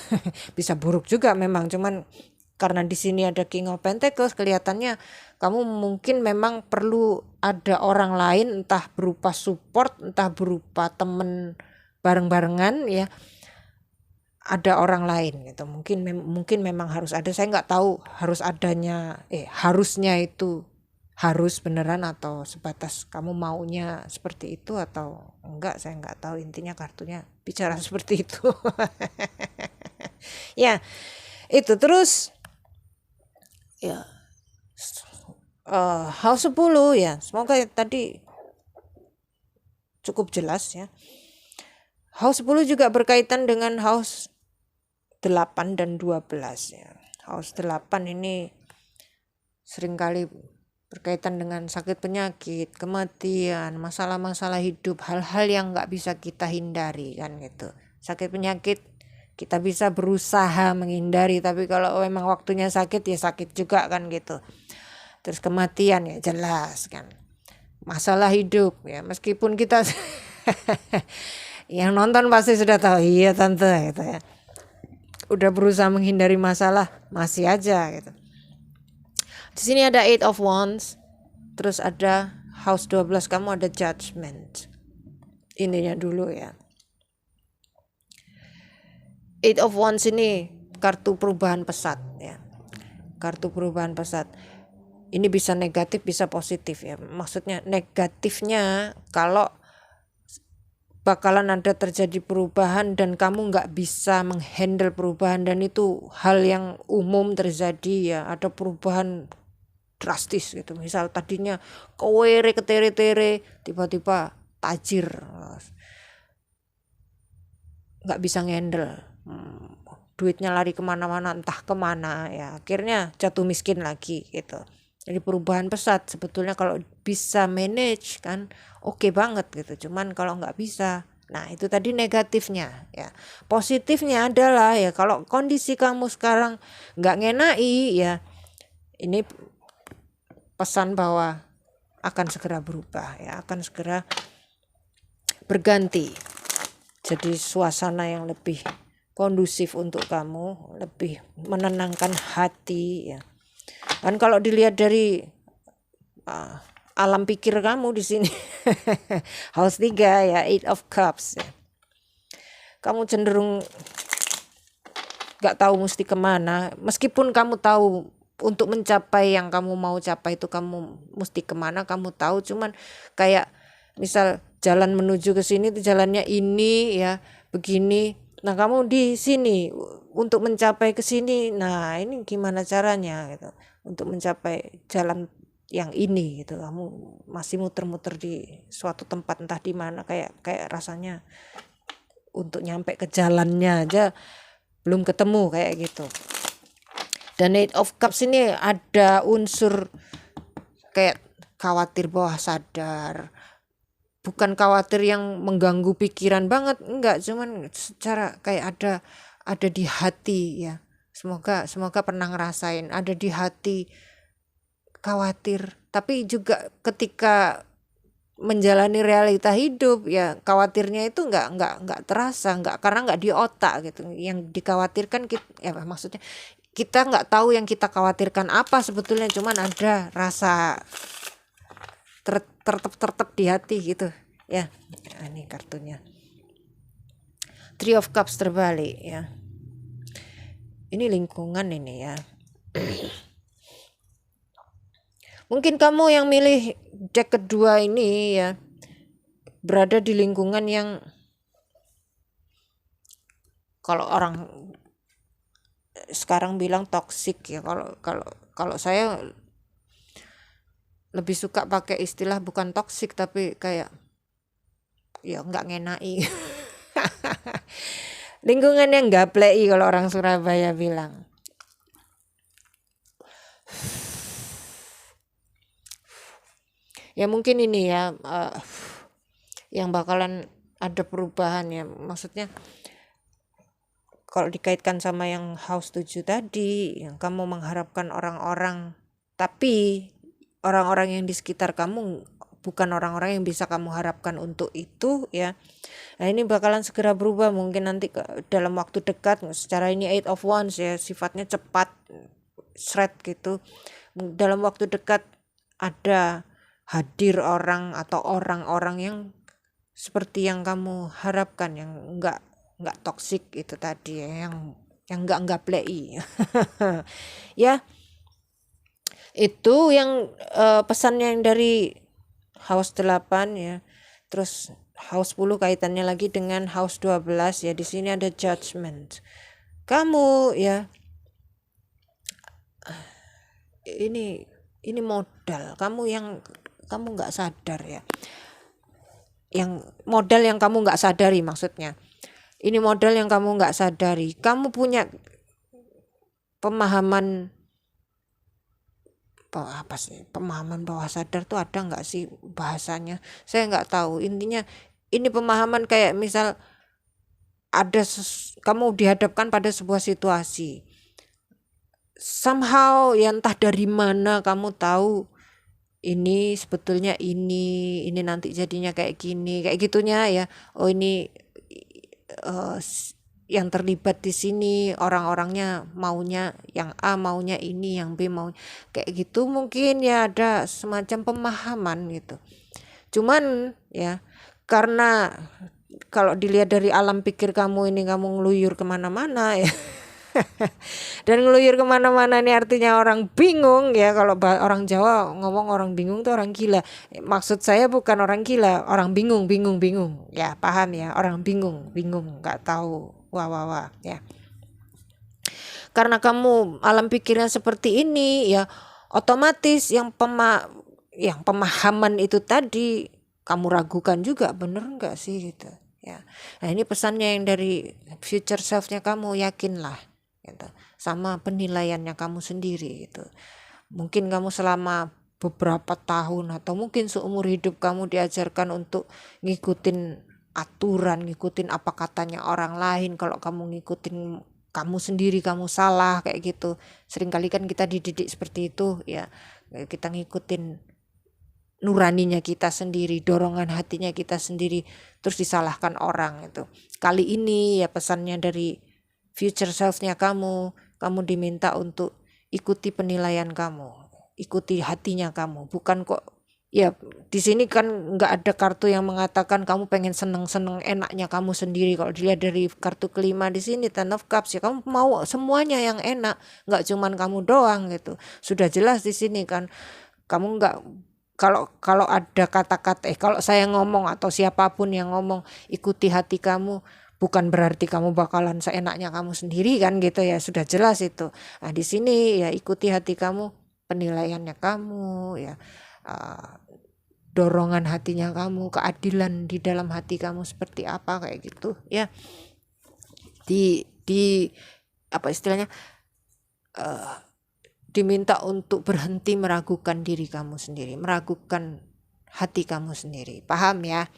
Speaker 1: bisa buruk juga memang, cuman karena di sini ada King of Pentacles, kelihatannya kamu mungkin memang perlu ada orang lain, entah berupa support, entah berupa temen bareng-barengan ya, ada orang lain gitu. Mungkin memang harus ada, saya nggak tahu harus adanya harusnya itu harus beneran atau sebatas kamu maunya seperti itu atau enggak, saya nggak tahu. Intinya kartunya bicara seperti itu. Ya itu. Terus ya house 10 ya, semoga tadi cukup jelas ya. House 10 juga berkaitan dengan house 8 dan 12 ya. House 8 ini seringkali berkaitan dengan sakit penyakit, kematian, masalah-masalah hidup, hal-hal yang nggak bisa kita hindari kan gitu. Sakit penyakit kita bisa berusaha menghindari, tapi kalau memang waktunya sakit ya sakit juga kan gitu. Terus kematian ya jelas kan. Masalah hidup ya, meskipun kita yang nonton pasti sudah tahu, iya tante gitu ya, udah berusaha menghindari masalah masih aja gitu. Di sini ada 8 of Wands, terus ada house 12, kamu ada Judgment. Ininya dulu ya. 8 of Wands ini kartu perubahan pesat ya. Kartu perubahan pesat. Ini bisa negatif, bisa positif ya. Maksudnya negatifnya kalau bakalan ada terjadi perubahan dan kamu nggak bisa menghandle perubahan, dan itu hal yang umum terjadi ya. Ada perubahan drastis gitu, misal tadinya kewere ketere-tere, tiba-tiba tajir, nggak bisa ngendel, duitnya lari kemana-mana, entah kemana ya, akhirnya jatuh miskin lagi gitu. Jadi perubahan pesat sebetulnya kalau bisa manage kan oke banget gitu, cuman kalau nggak bisa, nah itu tadi negatifnya ya. Positifnya adalah ya, kalau kondisi kamu sekarang nggak ngenai ya, ini pesan bahwa akan segera berubah ya, akan segera berganti jadi suasana yang lebih kondusif untuk kamu, lebih menenangkan hati ya. Dan kalau dilihat dari alam pikir kamu di sini house 3 ya, 8 of Cups ya. Kamu cenderung gak tahu mesti kemana, meskipun kamu tahu untuk mencapai yang kamu mau capai itu kamu mesti kemana, kamu tahu, cuman kayak misal jalan menuju ke sini itu jalannya ini ya begini, nah kamu di sini untuk mencapai ke sini, nah ini gimana caranya gitu untuk mencapai jalan yang ini gitu, kamu masih muter-muter di suatu tempat entah di mana, kayak rasanya untuk nyampe ke jalannya aja belum ketemu kayak gitu. Dan 8 of Cups ini ada unsur kayak khawatir bawah sadar, bukan khawatir yang mengganggu pikiran banget, enggak, cuman secara kayak ada di hati ya. Semoga pernah ngerasain ada di hati khawatir, tapi juga ketika menjalani realita hidup ya khawatirnya itu enggak terasa, enggak, karena enggak di otak gitu. Yang dikhawatirkan ya maksudnya kita enggak tahu yang kita khawatirkan apa sebetulnya, cuman ada rasa tertep di hati gitu ya. Nah, ini kartunya 3 of Cups terbalik ya. Ini lingkungan ini ya. Mungkin kamu yang milih deck kedua ini ya berada di lingkungan yang kalau orang sekarang bilang toxic ya. Kalau saya lebih suka pakai istilah bukan toxic tapi kayak ya nggak ngenai. Lingkungan yang nggak play kalau orang Surabaya bilang. Ya mungkin ini ya yang bakalan ada perubahan ya, maksudnya kalau dikaitkan sama yang house 7 tadi, yang kamu mengharapkan orang-orang, tapi orang-orang yang di sekitar kamu bukan orang-orang yang bisa kamu harapkan untuk itu ya. Nah ini bakalan segera berubah mungkin nanti dalam waktu dekat. Secara ini 8 of Wands ya, sifatnya cepat, shred gitu. Dalam waktu dekat ada hadir orang atau orang-orang yang seperti yang kamu harapkan, yang enggak toksik itu tadi ya, yang enggak play. Ya, itu yang pesannya yang dari house 8 ya. Terus house 10 kaitannya lagi dengan house 12 ya. Di sini ada judgment. Kamu ya ini modal kamu yang kamu enggak sadar ya. Yang modal yang kamu enggak sadari maksudnya. Ini modal yang kamu enggak sadari. Kamu punya pemahaman apa sih, pemahaman bawah sadar tuh ada nggak sih bahasanya, saya nggak tahu. Intinya ini pemahaman kayak misal ada kamu dihadapkan pada sebuah situasi somehow ya, entah dari mana kamu tahu ini sebetulnya ini nanti jadinya kayak gini kayak gitunya ya. Oh ini yang terlibat di sini orang-orangnya maunya yang A, maunya ini, yang B mau kayak gitu, mungkin ya ada semacam pemahaman gitu. Cuman ya karena kalau dilihat dari alam pikir kamu ini, kamu ngeluyur kemana-mana ya. Dan ngeluyur kemana-mana ini artinya orang bingung ya. Kalau orang Jawa ngomong orang bingung tuh orang gila. Maksud saya bukan orang gila, orang bingung ya, paham ya, orang bingung nggak tahu wah ya. Karena kamu alam pikirnya seperti ini ya, otomatis yang pemahaman itu tadi kamu ragukan juga, bener nggak sih gitu ya. Nah ini pesannya yang dari future self-nya, kamu yakinlah gitu sama penilaiannya kamu sendiri gitu. Mungkin kamu selama beberapa tahun atau mungkin seumur hidup kamu diajarkan untuk ngikutin aturan, ngikutin apa katanya orang lain. Kalau kamu ngikutin kamu sendiri, kamu salah kayak gitu. Seringkali kan kita dididik seperti itu ya, kita ngikutin nuraninya kita sendiri, dorongan hatinya kita sendiri, terus disalahkan orang itu. Kali ini ya pesannya dari future self-nya kamu diminta untuk ikuti penilaian kamu, ikuti hatinya kamu. Bukan kok ya, di sini kan nggak ada kartu yang mengatakan kamu pengen seneng-seneng enaknya kamu sendiri. Kalau dilihat dari kartu kelima di sini Ten of Cups ya, kamu mau semuanya yang enak, nggak cuman kamu doang gitu. Sudah jelas di sini kan, kamu nggak, kalau ada kata-kata kalau saya ngomong atau siapapun yang ngomong ikuti hati kamu, bukan berarti kamu bakalan seenaknya kamu sendiri kan gitu ya, sudah jelas itu. Nah di sini ya ikuti hati kamu, penilaiannya kamu ya, dorongan hatinya kamu, keadilan di dalam hati kamu seperti apa kayak gitu ya. Di apa istilahnya, diminta untuk berhenti meragukan diri kamu sendiri, meragukan hati kamu sendiri, paham ya.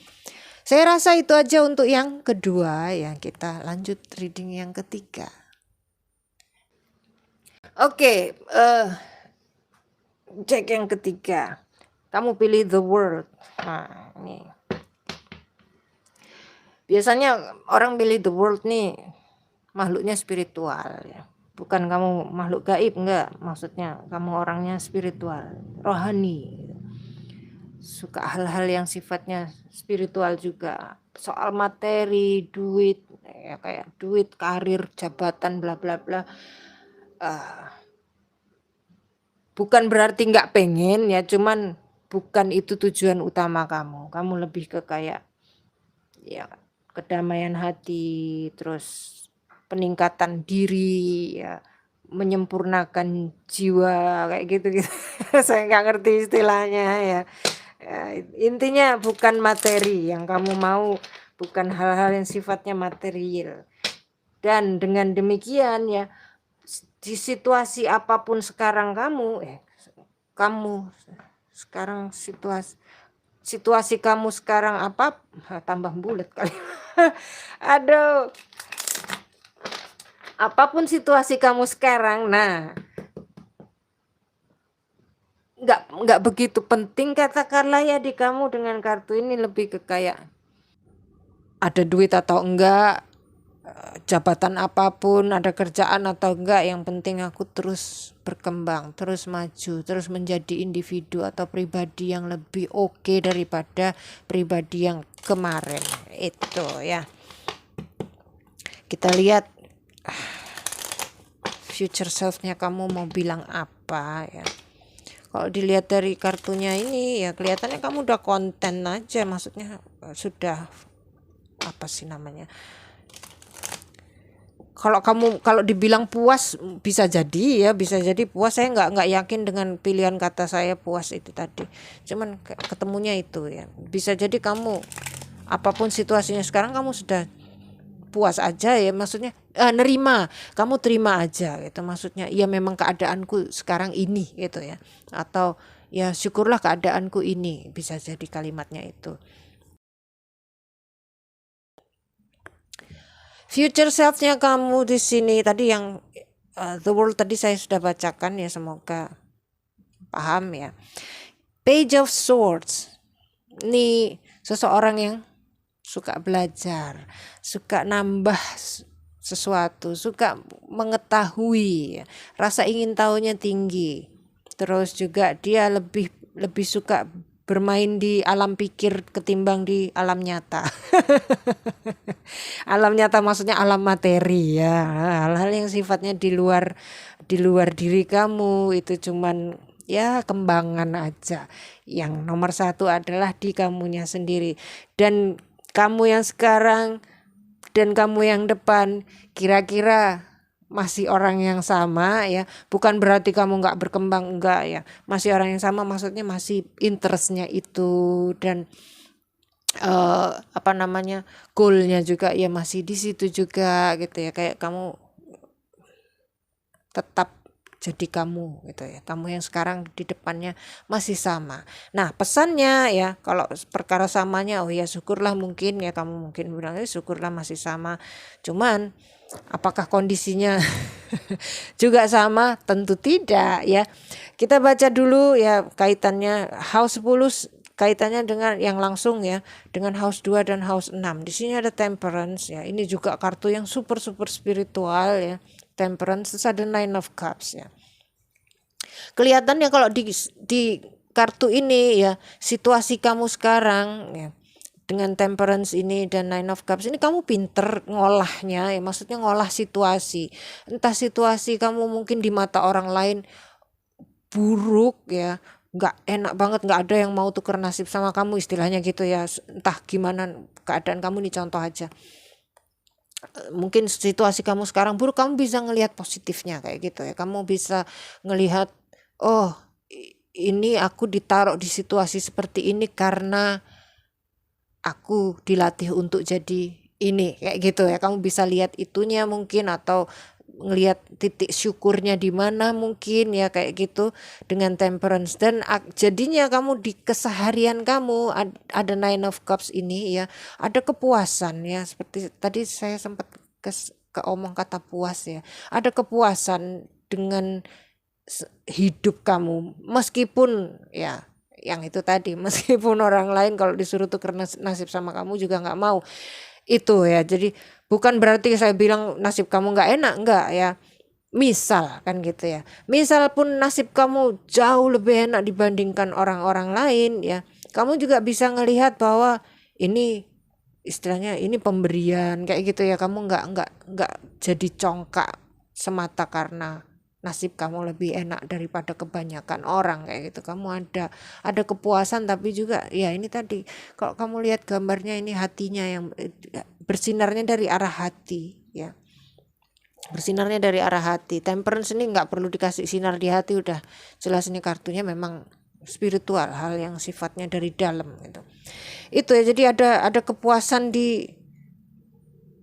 Speaker 1: Saya rasa itu aja untuk yang kedua ya. Kita lanjut reading yang ketiga. Oke, cek yang ketiga. Kamu pilih the world. Nah, ini. Biasanya orang pilih the world nih makhluknya spiritual ya. Bukan kamu makhluk gaib, enggak. Maksudnya kamu orangnya spiritual, rohani. Suka hal-hal yang sifatnya spiritual juga, soal materi, duit ya, kayak duit, karir, jabatan, bla bla bla. Bukan berarti nggak pengen ya, cuman bukan itu tujuan utama kamu. Kamu lebih ke kayak ya kedamaian hati, terus peningkatan diri ya, menyempurnakan jiwa kayak gitu gitu. Saya nggak ngerti istilahnya ya. Intinya bukan materi yang kamu mau, bukan hal-hal yang sifatnya material. Dan dengan demikian ya, di situasi apapun sekarang kamu sekarang situasi kamu sekarang apa, tambah bulat kali. Aduh, apapun situasi kamu sekarang, nah nggak begitu penting katakanlah ya di kamu dengan kartu ini, lebih ke kayak ada duit atau enggak, jabatan apapun, ada kerjaan atau enggak, yang penting aku terus berkembang, terus maju, terus menjadi individu atau pribadi yang lebih oke daripada pribadi yang kemarin. Itu ya. Kita lihat future self-nya kamu mau bilang apa ya. Kalau dilihat dari kartunya ini ya kelihatannya kamu udah konten aja, maksudnya sudah apa sih namanya, kalau dibilang puas bisa jadi ya, bisa jadi puas. Saya nggak yakin dengan pilihan kata saya puas itu tadi, cuman ketemunya itu ya, bisa jadi kamu apapun situasinya sekarang kamu sudah puas aja ya, maksudnya nerima, kamu terima aja gitu, maksudnya ya memang keadaanku sekarang ini gitu ya, atau ya syukurlah keadaanku ini, bisa jadi kalimatnya itu. Future self-nya kamu di sini tadi yang the world tadi saya sudah bacakan ya, semoga paham ya. Page of Swords ini seseorang yang suka belajar, suka nambah sesuatu, suka mengetahui, rasa ingin tahunya tinggi. Terus juga dia lebih suka bermain di alam pikir ketimbang di alam nyata. Alam nyata maksudnya alam materi ya, hal-hal yang sifatnya di luar diri kamu, itu cuman ya kembangan aja. Yang nomor satu adalah di kamunya sendiri, dan kamu yang sekarang dan kamu yang depan kira-kira masih orang yang sama ya, bukan berarti kamu nggak berkembang, enggak ya, masih orang yang sama, maksudnya masih interestnya itu, dan apa namanya, goalnya juga ya masih di situ juga gitu ya, kayak kamu tetap jadi kamu gitu ya, kamu yang sekarang di depannya masih sama. Nah pesannya ya, kalau perkara samanya, oh ya syukurlah, mungkin ya kamu mungkin bilang syukurlah masih sama, cuman apakah kondisinya juga sama? Tentu tidak ya. Kita baca dulu ya kaitannya house 10, kaitannya dengan yang langsung ya dengan house 2 dan house 6. Di sini ada temperance ya. Ini juga kartu yang super spiritual ya. Temperance, terus ada 9 of cups ya. Kelihatannya kalau di kartu ini ya, situasi kamu sekarang ya, dengan temperance ini dan 9 of cups ini kamu pinter ngolahnya ya, maksudnya ngolah situasi. Entah situasi kamu mungkin di mata orang lain buruk ya, nggak enak banget, nggak ada yang mau tuker nasib sama kamu istilahnya gitu ya, entah gimana keadaan kamu, nih contoh aja, mungkin situasi kamu sekarang buruk, kamu bisa ngelihat positifnya kayak gitu ya, kamu bisa ngelihat, oh ini aku ditaruh di situasi seperti ini karena aku dilatih untuk jadi ini kayak gitu ya, kamu bisa lihat itunya mungkin, atau ngelihat titik syukurnya di mana mungkin ya kayak gitu dengan temperance. Dan jadinya kamu di keseharian kamu ada 9 of cups ini ya, ada kepuasan ya, seperti tadi saya sempat keomong kata puas ya, ada kepuasan dengan hidup kamu, meskipun ya yang itu tadi, meskipun orang lain kalau disuruh tuker nasib sama kamu juga nggak mau itu ya. Jadi bukan berarti saya bilang nasib kamu nggak enak, enggak ya, misal kan gitu ya, misal pun nasib kamu jauh lebih enak dibandingkan orang-orang lain ya, kamu juga bisa ngelihat bahwa ini istilahnya ini pemberian kayak gitu ya, kamu nggak jadi congkak semata karena nasib kamu lebih enak daripada kebanyakan orang kayak gitu. Kamu ada kepuasan, tapi juga ya ini tadi, kalau kamu lihat gambarnya ini hatinya yang bersinarnya dari arah hati ya, bersinarnya dari arah hati. Temperance ini nggak perlu dikasih sinar di hati, udah jelas ini kartunya memang spiritual, hal yang sifatnya dari dalam gitu. Itu ya, jadi ada kepuasan di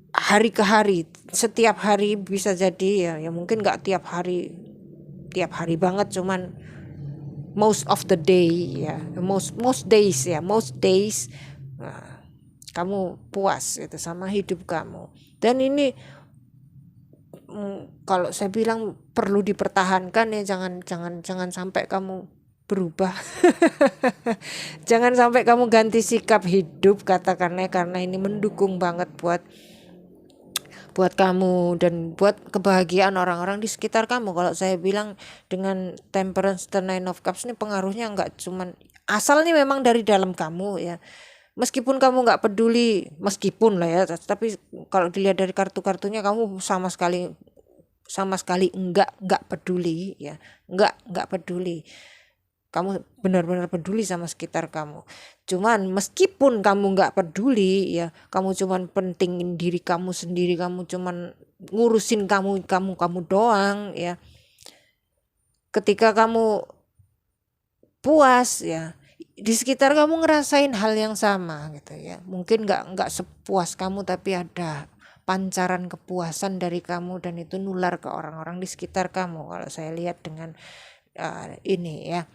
Speaker 1: hari ke hari, setiap hari bisa jadi ya mungkin nggak tiap hari banget, cuman most of the day ya, most days kamu puas itu sama hidup kamu. Dan ini kalau saya bilang perlu dipertahankan ya, jangan sampai kamu berubah. Jangan sampai kamu ganti sikap hidup, katakanlah, karena ini mendukung banget buat kamu dan buat kebahagiaan orang-orang di sekitar kamu. Kalau saya bilang dengan temperance, the nine of cups ini pengaruhnya nggak cuman asalnya memang dari dalam kamu ya. Meskipun kamu nggak peduli, meskipun lah ya, tapi kalau dilihat dari kartu-kartunya kamu sama sekali nggak peduli ya, nggak peduli. Kamu benar-benar peduli sama sekitar kamu. Cuman meskipun kamu nggak peduli ya, kamu cuman pentingin diri kamu sendiri, kamu cuman ngurusin kamu doang ya. Ketika kamu puas ya, di sekitar kamu ngerasain hal yang sama gitu ya. Mungkin nggak sepuas kamu, tapi ada pancaran kepuasan dari kamu dan itu nular ke orang-orang di sekitar kamu. Kalau saya lihat dengan ini ya,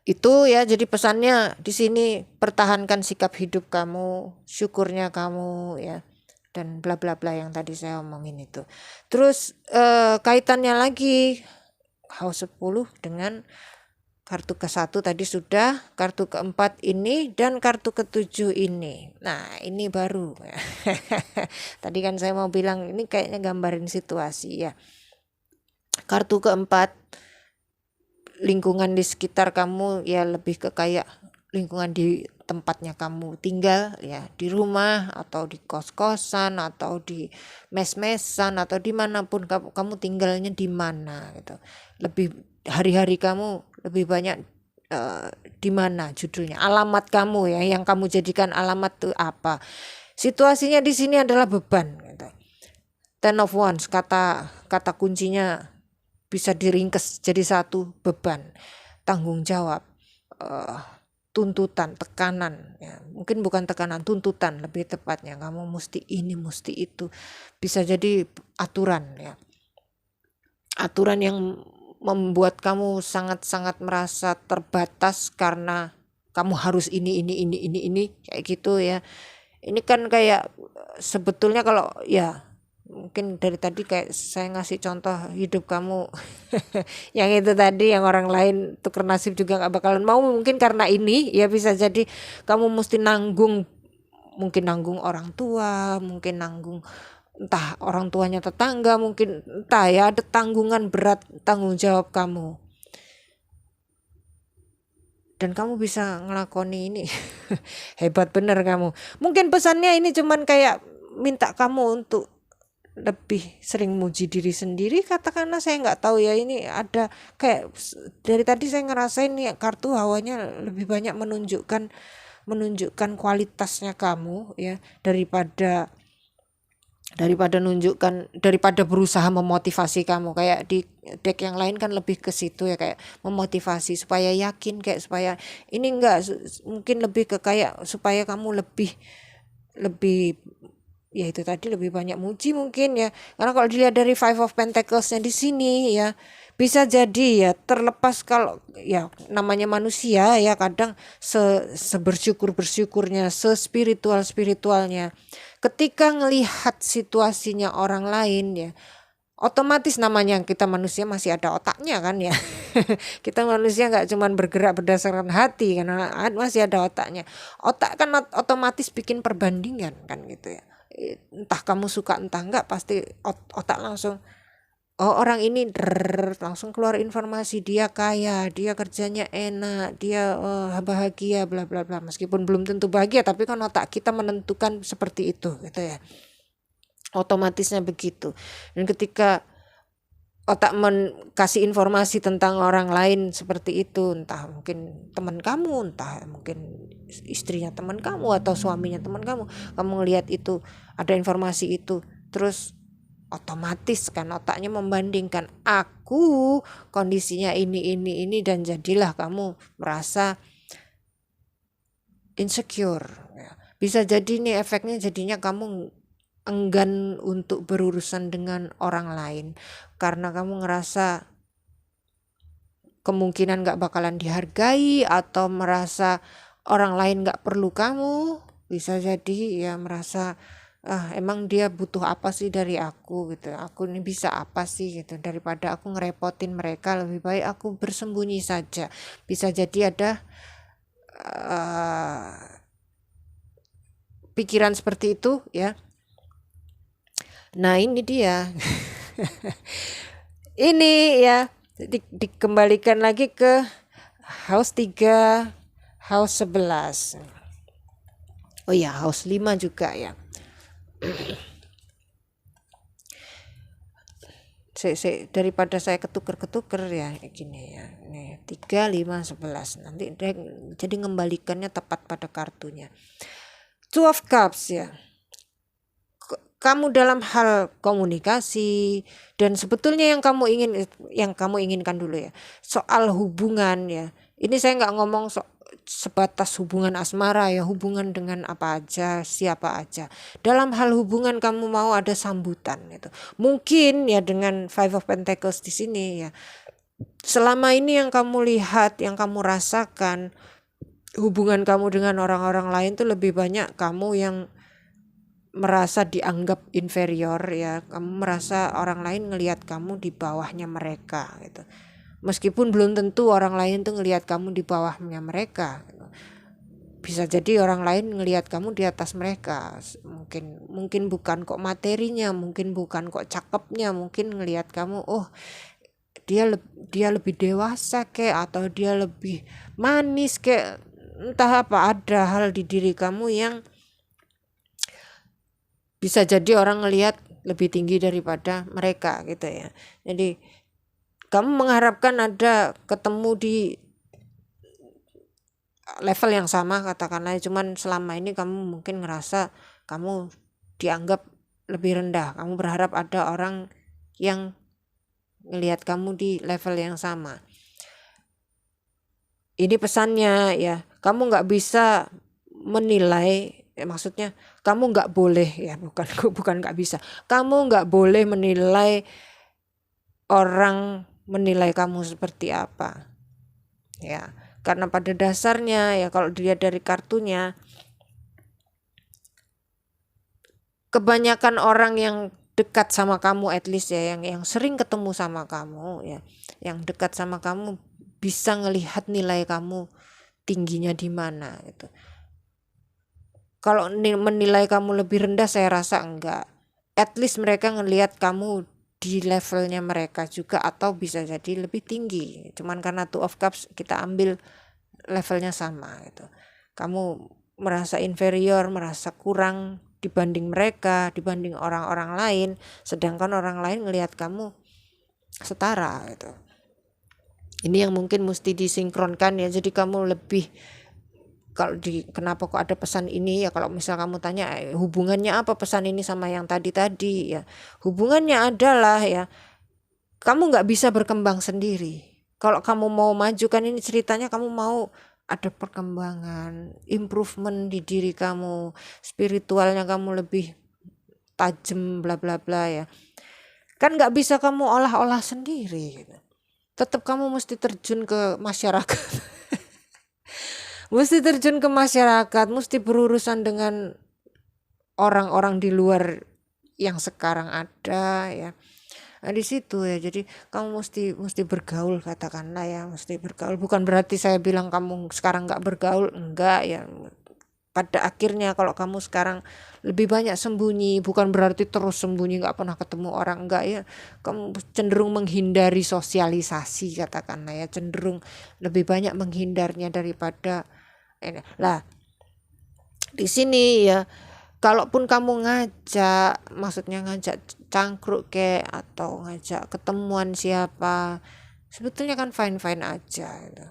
Speaker 1: itu ya, jadi pesannya di sini pertahankan sikap hidup kamu, syukurnya kamu ya, dan bla bla bla yang tadi saya omongin itu. Terus kaitannya lagi House 10 dengan kartu ke-1 tadi sudah, kartu ke-4 ini, dan kartu ke-7 ini. Nah ini baru. Tadi kan saya mau bilang ini kayaknya gambarin situasi ya. Kartu ke-4, lingkungan di sekitar kamu ya, lebih ke kayak lingkungan di tempatnya kamu tinggal ya, di rumah atau di kos-kosan atau di mes-mesan atau dimanapun kamu tinggalnya di mana gitu. Lebih hari-hari kamu lebih banyak di mana, judulnya alamat kamu ya, yang kamu jadikan alamat tuh apa. Situasinya di sini adalah beban gitu. Ten of Wands, kata kuncinya bisa diringkes jadi satu, beban, tanggung jawab, tuntutan, tekanan ya. Mungkin bukan tekanan, tuntutan lebih tepatnya. Kamu mesti ini, mesti itu. Bisa jadi aturan ya. Aturan yang membuat kamu sangat-sangat merasa terbatas karena kamu harus ini kayak gitu ya. Ini kan kayak sebetulnya kalau ya, mungkin dari tadi kayak saya ngasih contoh hidup kamu yang itu tadi, yang orang lain tuker nasib juga gak bakalan mau, mungkin karena ini ya, bisa jadi kamu mesti nanggung, mungkin nanggung orang tua, mungkin nanggung entah orang tuanya tetangga, mungkin entah ya, ada tanggungan berat, tanggung jawab kamu, dan kamu bisa ngelakoni ini. Hebat bener kamu. Mungkin pesannya ini cuman kayak minta kamu untuk lebih sering muji diri sendiri, katakanlah, saya nggak tahu ya. Ini ada kayak dari tadi saya ngerasain nih kartu hawanya lebih banyak menunjukkan kualitasnya kamu ya, daripada berusaha memotivasi kamu. Kayak di deck yang lain kan lebih ke situ ya, kayak memotivasi supaya yakin, kayak supaya ini enggak, mungkin lebih ke kayak supaya kamu lebih ya itu tadi, lebih banyak muji mungkin ya. Karena kalau dilihat dari Five of Pentacles-nya di sini ya, bisa jadi ya, terlepas kalau ya namanya manusia ya, kadang sebersyukurnya, sespiritualnya, ketika ngelihat situasinya orang lain ya, otomatis namanya kita manusia masih ada otaknya kan ya. Kita manusia nggak cuman bergerak berdasarkan hati, karena masih ada otaknya. Otak kan otomatis bikin perbandingan kan gitu ya. Entah kamu suka entah enggak, pasti otak langsung, oh orang ini langsung keluar informasi, dia kaya, dia kerjanya enak, dia bahagia, bla bla bla. Meskipun belum tentu bahagia, tapi kan otak kita menentukan seperti itu gitu ya, otomatisnya begitu. Dan ketika otak kasih informasi tentang orang lain seperti itu, entah mungkin teman kamu, entah mungkin istrinya teman kamu atau suaminya teman kamu ngelihat itu, ada informasi itu, terus otomatis kan otaknya membandingkan, aku kondisinya ini dan jadilah kamu merasa insecure. Bisa jadi nih efeknya jadinya kamu enggan untuk berurusan dengan orang lain karena kamu ngerasa kemungkinan gak bakalan dihargai atau merasa orang lain gak perlu kamu. Bisa jadi ya merasa emang dia butuh apa sih dari aku gitu, aku ini bisa apa sih gitu, daripada aku ngerepotin mereka lebih baik aku bersembunyi saja. Bisa jadi ada pikiran seperti itu ya. Nah ini dia ini ya dikembalikan lagi ke house 3, house 11. Oh ya, house 5 juga ya. Daripada saya ketuker ya gini ya. Nih 3, 5, 11. Nanti jadi ngembalikannya tepat pada kartunya. Two of Cups ya. Kamu dalam hal komunikasi dan sebetulnya yang kamu inginkan dulu ya. Soal hubungan ya. Ini saya nggak ngomong sebatas hubungan asmara ya, hubungan dengan apa aja, siapa aja. Dalam hal hubungan kamu mau ada sambutan itu. Mungkin ya dengan Five of Pentacles di sini ya. Selama ini yang kamu lihat, yang kamu rasakan, hubungan kamu dengan orang-orang lain tuh lebih banyak kamu yang merasa dianggap inferior ya. Kamu merasa orang lain ngelihat kamu di bawahnya mereka gitu. Meskipun belum tentu orang lain tuh ngelihat kamu di bawahnya mereka. Bisa jadi orang lain ngelihat kamu di atas mereka. Mungkin bukan kok materinya, mungkin bukan kok cakepnya, mungkin ngelihat kamu dia lebih dewasa kayak, atau dia lebih manis kayak, entah apa, ada hal di diri kamu yang bisa jadi orang ngelihat lebih tinggi daripada mereka gitu ya. Jadi kamu mengharapkan ada ketemu di level yang sama katakanlah, cuman selama ini kamu mungkin ngerasa kamu dianggap lebih rendah. Kamu berharap ada orang yang ngelihat kamu di level yang sama. Ini pesannya ya, kamu nggak bisa menilai, maksudnya kamu nggak boleh ya, bukan nggak bisa, kamu nggak boleh menilai orang menilai kamu seperti apa ya, karena pada dasarnya ya kalau dilihat dari kartunya, kebanyakan orang yang dekat sama kamu, at least ya, yang sering ketemu sama kamu ya, yang dekat sama kamu bisa ngelihat nilai kamu tingginya di mana gitu. Kalau menilai kamu lebih rendah saya rasa enggak. At least mereka ngelihat kamu di levelnya mereka juga, atau bisa jadi lebih tinggi. Cuman karena Two of Cups kita ambil levelnya sama gitu. Kamu merasa inferior, merasa kurang dibanding mereka, dibanding orang-orang lain, sedangkan orang lain ngelihat kamu setara gitu. Ini yang mungkin mesti disinkronkan ya. Jadi kamu lebih, kalau kenapa kok ada pesan ini ya, kalau misal kamu tanya hubungannya apa pesan ini sama yang tadi ya, hubungannya adalah ya, kamu nggak bisa berkembang sendiri. Kalau kamu mau maju, kan ini ceritanya kamu mau ada perkembangan, improvement di diri kamu, spiritualnya kamu lebih tajam bla bla bla ya, kan nggak bisa kamu olah-olah sendiri gitu. Tetap kamu mesti terjun ke masyarakat mesti terjun ke masyarakat, mesti berurusan dengan orang-orang di luar yang sekarang ada ya. Nah, di situ ya, jadi kamu mesti bergaul katakanlah ya, mesti bergaul. Bukan berarti saya bilang kamu sekarang nggak bergaul, enggak ya. Pada akhirnya kalau kamu sekarang lebih banyak sembunyi, bukan berarti terus sembunyi nggak pernah ketemu orang, enggak ya. Kamu cenderung menghindari sosialisasi katakanlah ya, cenderung lebih banyak menghindarnya daripada ini. Lah di sini ya, kalaupun kamu maksudnya ngajak cangkruk atau ngajak ketemuan siapa, sebetulnya kan fine-fine aja gitu.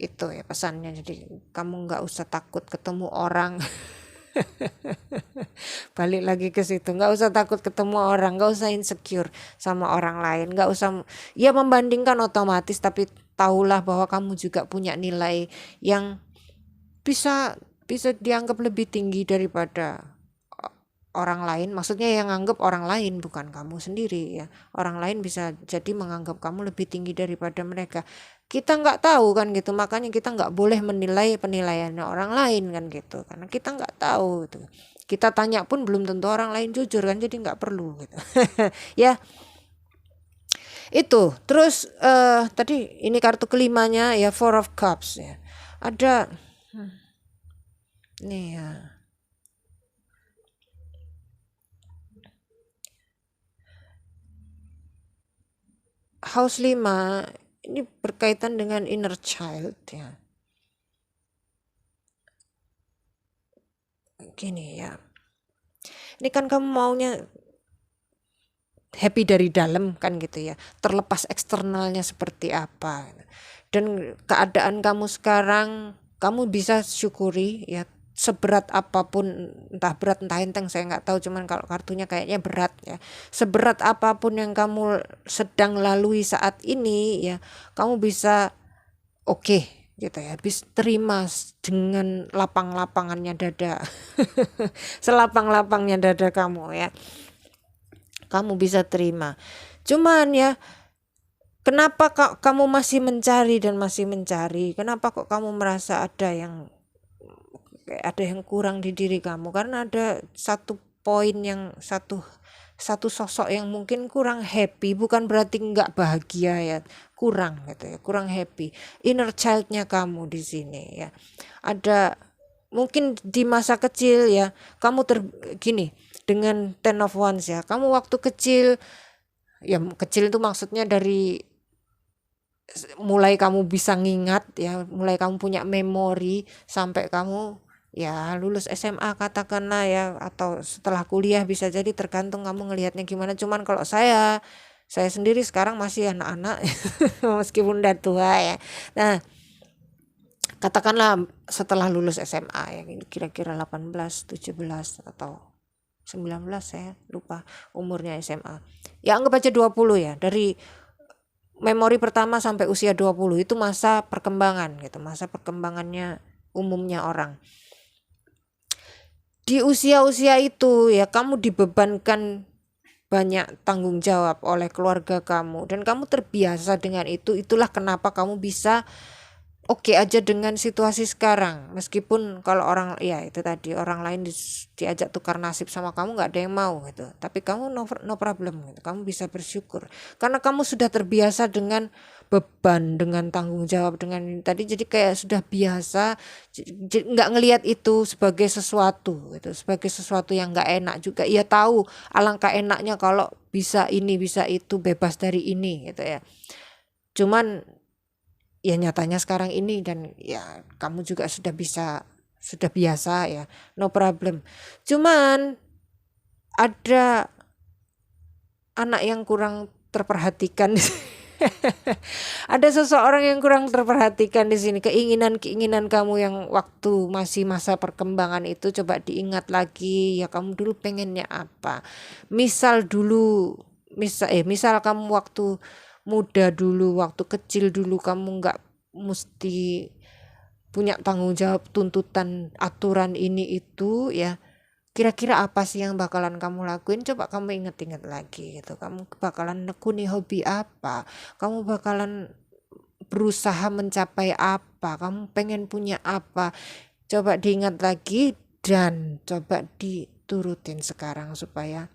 Speaker 1: Itu ya pesannya. Jadi kamu nggak usah takut ketemu orang Balik lagi ke situ, nggak usah takut ketemu orang, nggak usah insecure sama orang lain, nggak usah ya membandingkan otomatis, tapi tahulah bahwa kamu juga punya nilai yang bisa bisa dianggap lebih tinggi daripada orang lain. Maksudnya yang anggap orang lain, bukan kamu sendiri ya. Orang lain bisa jadi menganggap kamu lebih tinggi daripada mereka. Kita nggak tahu kan gitu, makanya kita nggak boleh menilai penilaiannya orang lain kan gitu, karena kita nggak tahu gitu. Kita tanya pun belum tentu orang lain jujur kan, jadi nggak perlu gitu. Ya itu. Terus tadi ini kartu kelimanya ya, Four of Cups ya. Ada nih ya. House 5 ini berkaitan dengan inner child ya. Gini ya. Ini kan kamu maunya happy dari dalam kan gitu ya. Terlepas eksternalnya seperti apa. Dan keadaan kamu sekarang, kamu bisa syukuri ya, seberat apapun, entah berat entah enteng saya nggak tahu, cuman kalau kartunya kayaknya berat ya. Seberat apapun yang kamu sedang lalui saat ini ya, kamu bisa oke gitu ya, bisa terima dengan lapang-lapangannya dada. Selapang-lapangnya dada kamu ya, kamu bisa terima. Cuman ya, kenapa kamu masih mencari dan masih mencari? Kenapa kok kamu merasa ada yang kurang di diri kamu? Karena ada satu poin yang satu sosok yang mungkin kurang happy, bukan berarti nggak bahagia ya, kurang gitu ya, kurang happy. Inner childnya kamu di sini ya. Ada mungkin di masa kecil ya, kamu gini dengan Ten of Wands ya, kamu waktu kecil ya, kecil itu maksudnya dari mulai kamu bisa ngingat ya, mulai kamu punya memori sampai kamu ya lulus SMA katakanlah ya, atau setelah kuliah, bisa jadi tergantung kamu ngelihatnya gimana. Cuman kalau saya sendiri sekarang masih anak-anak meskipun udah tua ya. Nah, katakanlah setelah lulus SMA ya, kira-kira 18, 17 atau 19, saya lupa umurnya SMA. Ya anggap aja 20 ya. Dari memori pertama sampai usia 20 itu masa perkembangan gitu, masa perkembangannya umumnya orang. Di usia-usia itu ya, kamu dibebankan banyak tanggung jawab oleh keluarga kamu dan kamu terbiasa dengan itu. Itulah kenapa kamu bisa oke aja dengan situasi sekarang, meskipun kalau orang ya itu tadi, orang lain diajak tukar nasib sama kamu nggak ada yang mau gitu, tapi kamu no problem gitu, kamu bisa bersyukur karena kamu sudah terbiasa dengan beban, dengan tanggung jawab, dengan tadi, jadi kayak sudah biasa, nggak ngelihat itu sebagai sesuatu gitu, sebagai sesuatu yang nggak enak juga. Ia tahu alangkah enaknya kalau bisa ini bisa itu, bebas dari ini gitu ya. Cuman ya nyatanya sekarang ini, dan ya kamu juga sudah biasa ya, no problem. Cuman ada anak yang kurang terperhatikan. Ada seseorang yang kurang terperhatikan di sini. Keinginan kamu yang waktu masih masa perkembangan itu coba diingat lagi ya, kamu dulu pengennya apa. Misal kamu waktu muda dulu, waktu kecil dulu, kamu nggak mesti punya tanggung jawab, tuntutan, aturan ini itu ya. Kira-kira apa sih yang bakalan kamu lakuin? Coba kamu inget-inget lagi gitu. Kamu bakalan nekuni hobi apa? Kamu bakalan berusaha mencapai apa? Kamu pengen punya apa? Coba diingat lagi dan coba diturutin sekarang supaya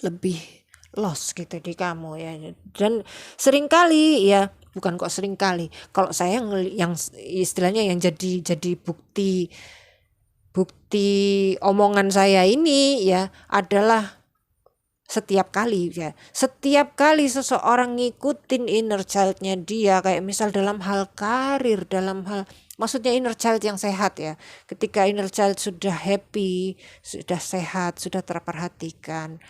Speaker 1: lebih los gitu di kamu ya. Dan seringkali ya, bukan kok seringkali, kalau saya yang istilahnya yang jadi bukti omongan saya ini ya adalah setiap kali seseorang ngikutin inner childnya dia, kayak misal dalam hal karir, dalam hal, maksudnya inner child yang sehat ya, ketika inner child sudah happy, sudah sehat, sudah terperhatikan,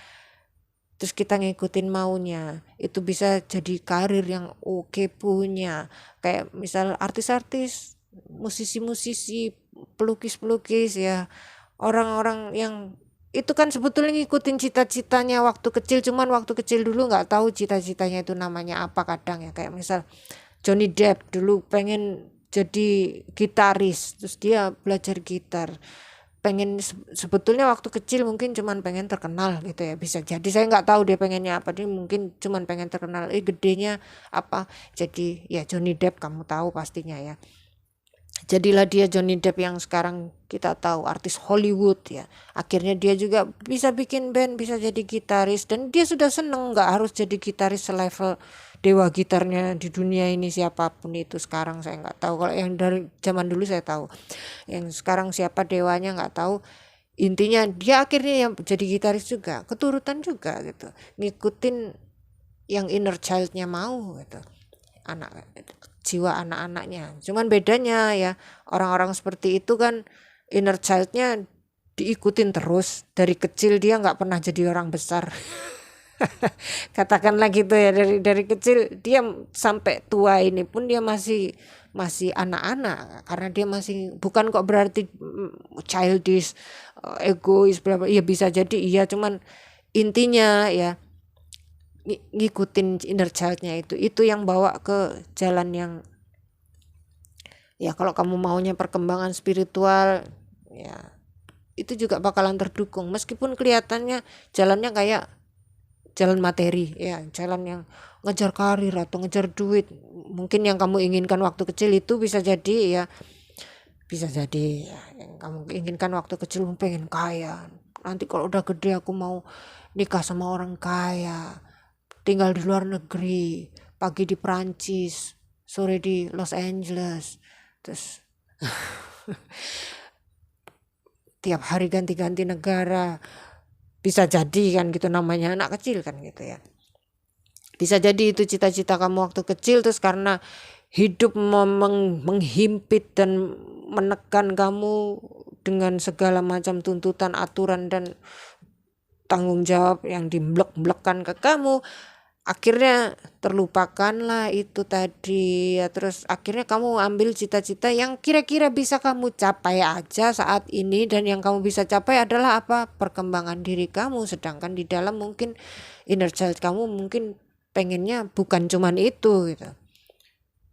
Speaker 1: terus kita ngikutin maunya, itu bisa jadi karir yang oke punya. Kayak misal artis-artis, musisi-musisi, pelukis-pelukis ya, orang-orang yang itu kan sebetulnya ngikutin cita-citanya waktu kecil, cuman waktu kecil dulu nggak tahu cita-citanya itu namanya apa kadang ya. Kayak misal Johnny Depp dulu pengen jadi gitaris, terus dia belajar gitar. Pengen sebetulnya waktu kecil mungkin cuman pengen terkenal gitu ya, bisa jadi. Saya nggak tahu dia pengennya apa, dia mungkin cuman pengen terkenal. Gedenya apa? Jadi ya Johnny Depp, kamu tahu pastinya ya. Jadilah dia Johnny Depp yang sekarang kita tahu, artis Hollywood ya. Akhirnya dia juga bisa bikin band, bisa jadi gitaris, dan dia sudah seneng, nggak harus jadi gitaris selevel dewa gitarnya di dunia ini siapapun itu. Sekarang saya nggak tahu, kalau yang dari zaman dulu saya tahu, yang sekarang siapa dewanya nggak tahu. Intinya dia akhirnya yang jadi gitaris juga, keturutan juga gitu, ngikutin yang inner childnya mau gitu, anak jiwa anak-anaknya. Cuman bedanya ya, orang-orang seperti itu kan inner childnya diikutin terus dari kecil, dia nggak pernah jadi orang besar. Katakanlah gitu ya, dari kecil dia sampai tua ini pun dia masih anak-anak, karena dia masih, bukan kok berarti childish, egois bla bla, ya bisa jadi iya, cuman intinya ya ngikutin inner childnya itu yang bawa ke jalan yang ya, kalau kamu maunya perkembangan spiritual ya itu juga bakalan terdukung, meskipun kelihatannya jalannya kayak jalan materi ya, jalan yang ngejar karir atau ngejar duit. Mungkin yang kamu inginkan waktu kecil itu bisa jadi ya, bisa jadi ya, yang kamu inginkan waktu kecil pengen kaya, nanti kalau udah gede aku mau nikah sama orang kaya, tinggal di luar negeri, pagi di Prancis, sore di Los Angeles, terus tiap hari ganti-ganti negara. Bisa jadi kan gitu, namanya anak kecil kan gitu ya. Bisa jadi itu cita-cita kamu waktu kecil, terus karena hidup menghimpit dan menekan kamu dengan segala macam tuntutan, aturan, dan tanggung jawab yang diblek-blekkan ke kamu, akhirnya terlupakanlah itu tadi ya. Terus akhirnya kamu ambil cita-cita yang kira-kira bisa kamu capai aja saat ini, dan yang kamu bisa capai adalah apa? Perkembangan diri kamu. Sedangkan di dalam mungkin inner child kamu mungkin pengennya bukan cuman itu gitu,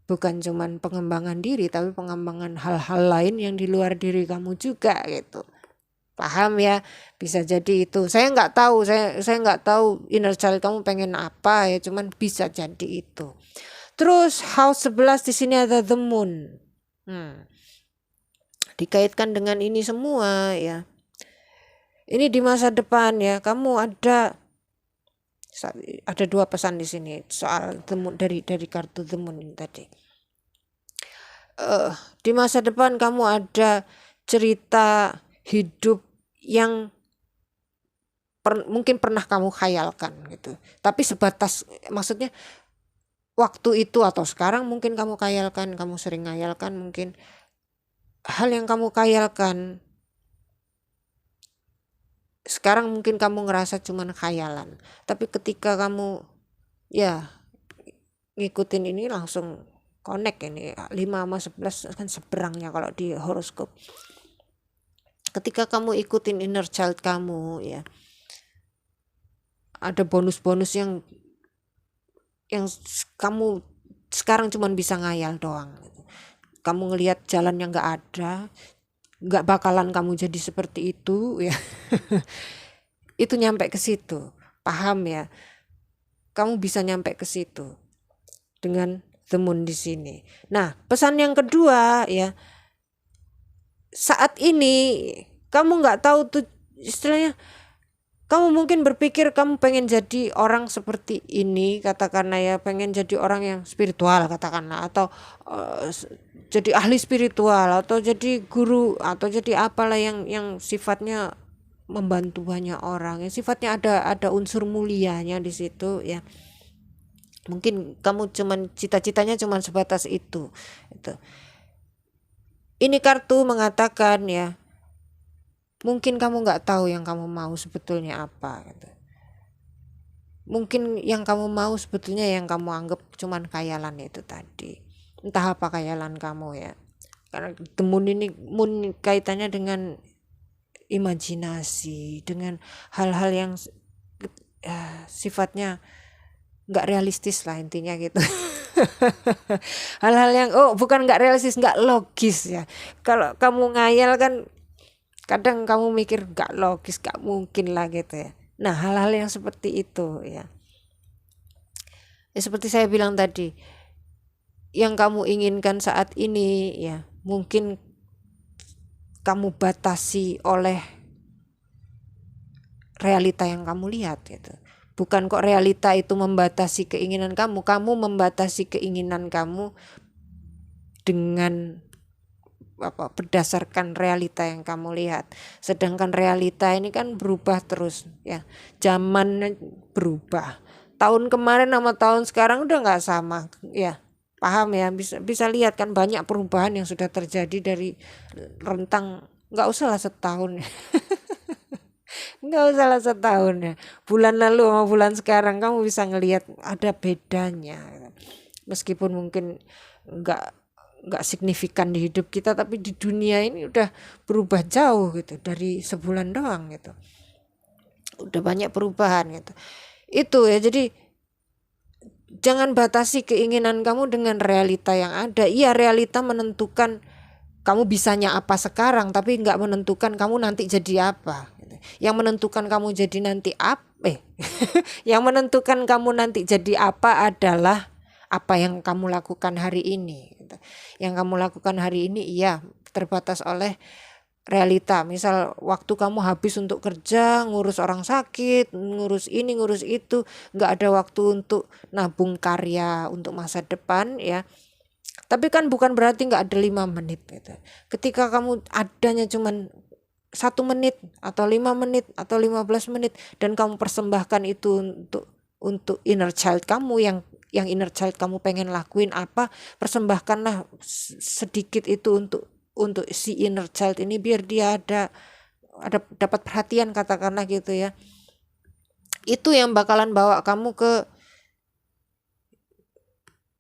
Speaker 1: bukan cuman pengembangan diri, tapi pengembangan hal-hal lain yang di luar diri kamu juga gitu. Paham ya? Bisa jadi itu. Saya nggak tahu, saya nggak tahu inner child kamu pengen apa ya, cuman bisa jadi itu. Terus house 11 di sini ada the moon. Dikaitkan dengan ini semua ya. Ini di masa depan ya, kamu ada dua pesan di sini soal the moon, dari kartu the moon ini tadi. Di masa depan kamu ada cerita hidup yang mungkin pernah kamu khayalkan gitu, tapi sebatas, maksudnya waktu itu atau sekarang mungkin kamu khayalkan, kamu sering khayalkan, mungkin hal yang kamu khayalkan sekarang mungkin kamu ngerasa cuman khayalan, tapi ketika kamu ya ngikutin ini langsung connect. Ini 5 sama 11 kan seberangnya kalau di horoskop. Ketika kamu ikutin inner child kamu ya, ada bonus-bonus yang kamu sekarang cuman bisa ngayal doang. Kamu ngelihat jalan yang gak ada, gak bakalan kamu jadi seperti itu ya. Itu nyampe ke situ, paham ya? Kamu bisa nyampe ke situ dengan the moon di sini. Nah, pesan yang kedua ya, saat ini kamu nggak tahu tuh istilahnya, kamu mungkin berpikir kamu pengen jadi orang seperti ini, katakanlah ya, pengen jadi orang yang spiritual katakanlah, atau jadi ahli spiritual, atau jadi guru, atau jadi apalah yang sifatnya membantu banyak orang, yang sifatnya ada unsur mulianya di situ ya. Mungkin kamu cuman cita-citanya cuman sebatas itu. Ini kartu mengatakan ya, mungkin kamu nggak tahu yang kamu mau sebetulnya apa gitu. Mungkin yang kamu mau sebetulnya yang kamu anggap cuman khayalan itu tadi. Entah apa khayalan kamu ya. Karena the moon ini, moon kaitannya dengan imajinasi, dengan hal-hal yang sifatnya nggak realistis lah intinya gitu. Hal-hal yang bukan nggak realistis, nggak logis ya. Kalau kamu ngayal kan kadang kamu mikir nggak logis, nggak mungkin lah gitu ya. Nah, hal-hal yang seperti itu ya. Seperti saya bilang tadi, yang kamu inginkan saat ini ya mungkin kamu batasi oleh realita yang kamu lihat gitu. Bukan kok realita itu membatasi keinginan kamu membatasi keinginan kamu dengan berdasarkan realita yang kamu lihat. Sedangkan realita ini kan berubah terus ya. Zaman berubah. Tahun kemarin sama tahun sekarang udah nggak sama ya. Paham ya, bisa lihat kan banyak perubahan yang sudah terjadi dari rentang nggak usah lah setahun. Nggak usah lah setahun ya. Bulan lalu sama bulan sekarang kamu bisa ngelihat ada bedanya. Meskipun mungkin nggak signifikan di hidup kita, tapi di dunia ini udah berubah jauh gitu dari sebulan doang gitu. Udah banyak perubahan gitu. Itu ya, jadi jangan batasi keinginan kamu dengan realita yang ada. Iya, realita menentukan kamu bisanya apa sekarang, tapi nggak menentukan kamu nanti jadi apa. Yang menentukan kamu jadi nanti yang menentukan kamu nanti jadi apa adalah apa yang kamu lakukan hari ini. Yang kamu lakukan hari ini iya terbatas oleh realita. Misal waktu kamu habis untuk kerja, ngurus orang sakit, ngurus ini, ngurus itu, nggak ada waktu untuk nabung karya untuk masa depan ya. Tapi kan bukan berarti nggak ada 5 menit gitu. Ketika kamu adanya cuman 1 menit atau 5 menit atau 15 menit dan kamu persembahkan itu untuk inner child kamu, yang inner child kamu pengen lakuin apa, persembahkanlah sedikit itu untuk si inner child ini biar dia ada dapat perhatian katakanlah gitu ya. Itu yang bakalan bawa kamu ke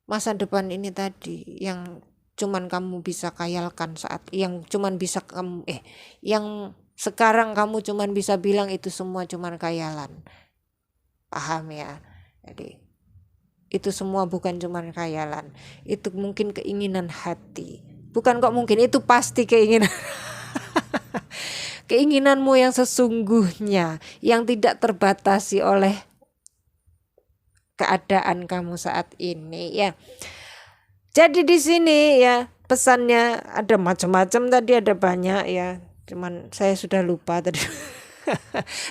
Speaker 1: masa depan ini tadi yang cuman kamu bisa khayalkan yang cuman bisa kamu yang sekarang kamu cuman bisa bilang itu semua cuman khayalan. Paham ya? Jadi itu semua bukan cuman khayalan. Itu mungkin keinginan hati. Bukan kok mungkin, itu pasti keinginan. Keinginanmu yang sesungguhnya, yang tidak terbatasi oleh keadaan kamu saat ini ya. Jadi di sini ya pesannya ada macam-macam tadi, ada banyak ya. Cuman saya sudah lupa tadi.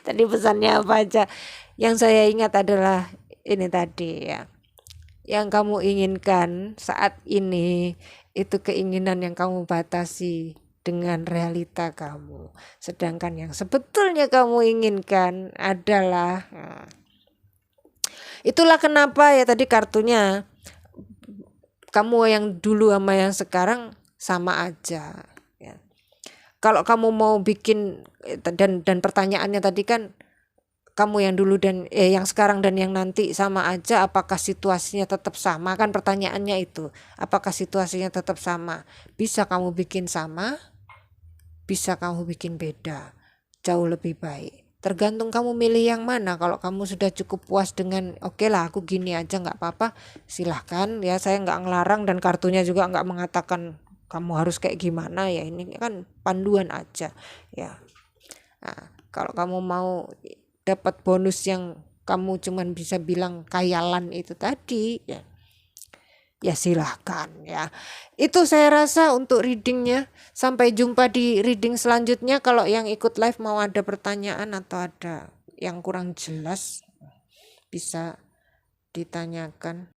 Speaker 1: Tadi pesannya apa aja. Yang saya ingat adalah ini tadi ya. Yang kamu inginkan saat ini itu keinginan yang kamu batasi dengan realita kamu. Sedangkan yang sebetulnya kamu inginkan adalah itulah kenapa ya tadi kartunya kamu yang dulu sama yang sekarang sama aja ya. Kalau kamu mau bikin dan pertanyaannya tadi kan kamu yang dulu dan yang sekarang dan yang nanti sama aja, apakah situasinya tetap sama? Kan pertanyaannya itu, apakah situasinya tetap sama? Bisa kamu bikin sama, bisa kamu bikin beda, jauh lebih baik. Tergantung kamu milih yang mana. Kalau kamu sudah cukup puas dengan oke lah aku gini aja nggak apa-apa, silahkan ya, saya nggak ngelarang dan kartunya juga nggak mengatakan kamu harus kayak gimana ya, ini kan panduan aja ya. Nah, kalau kamu mau dapat bonus yang kamu cuman bisa bilang khayalan itu tadi ya silahkan ya. Itu saya rasa untuk readingnya. Sampai jumpa di reading selanjutnya. Kalau yang ikut live mau ada pertanyaan atau ada yang kurang jelas bisa ditanyakan.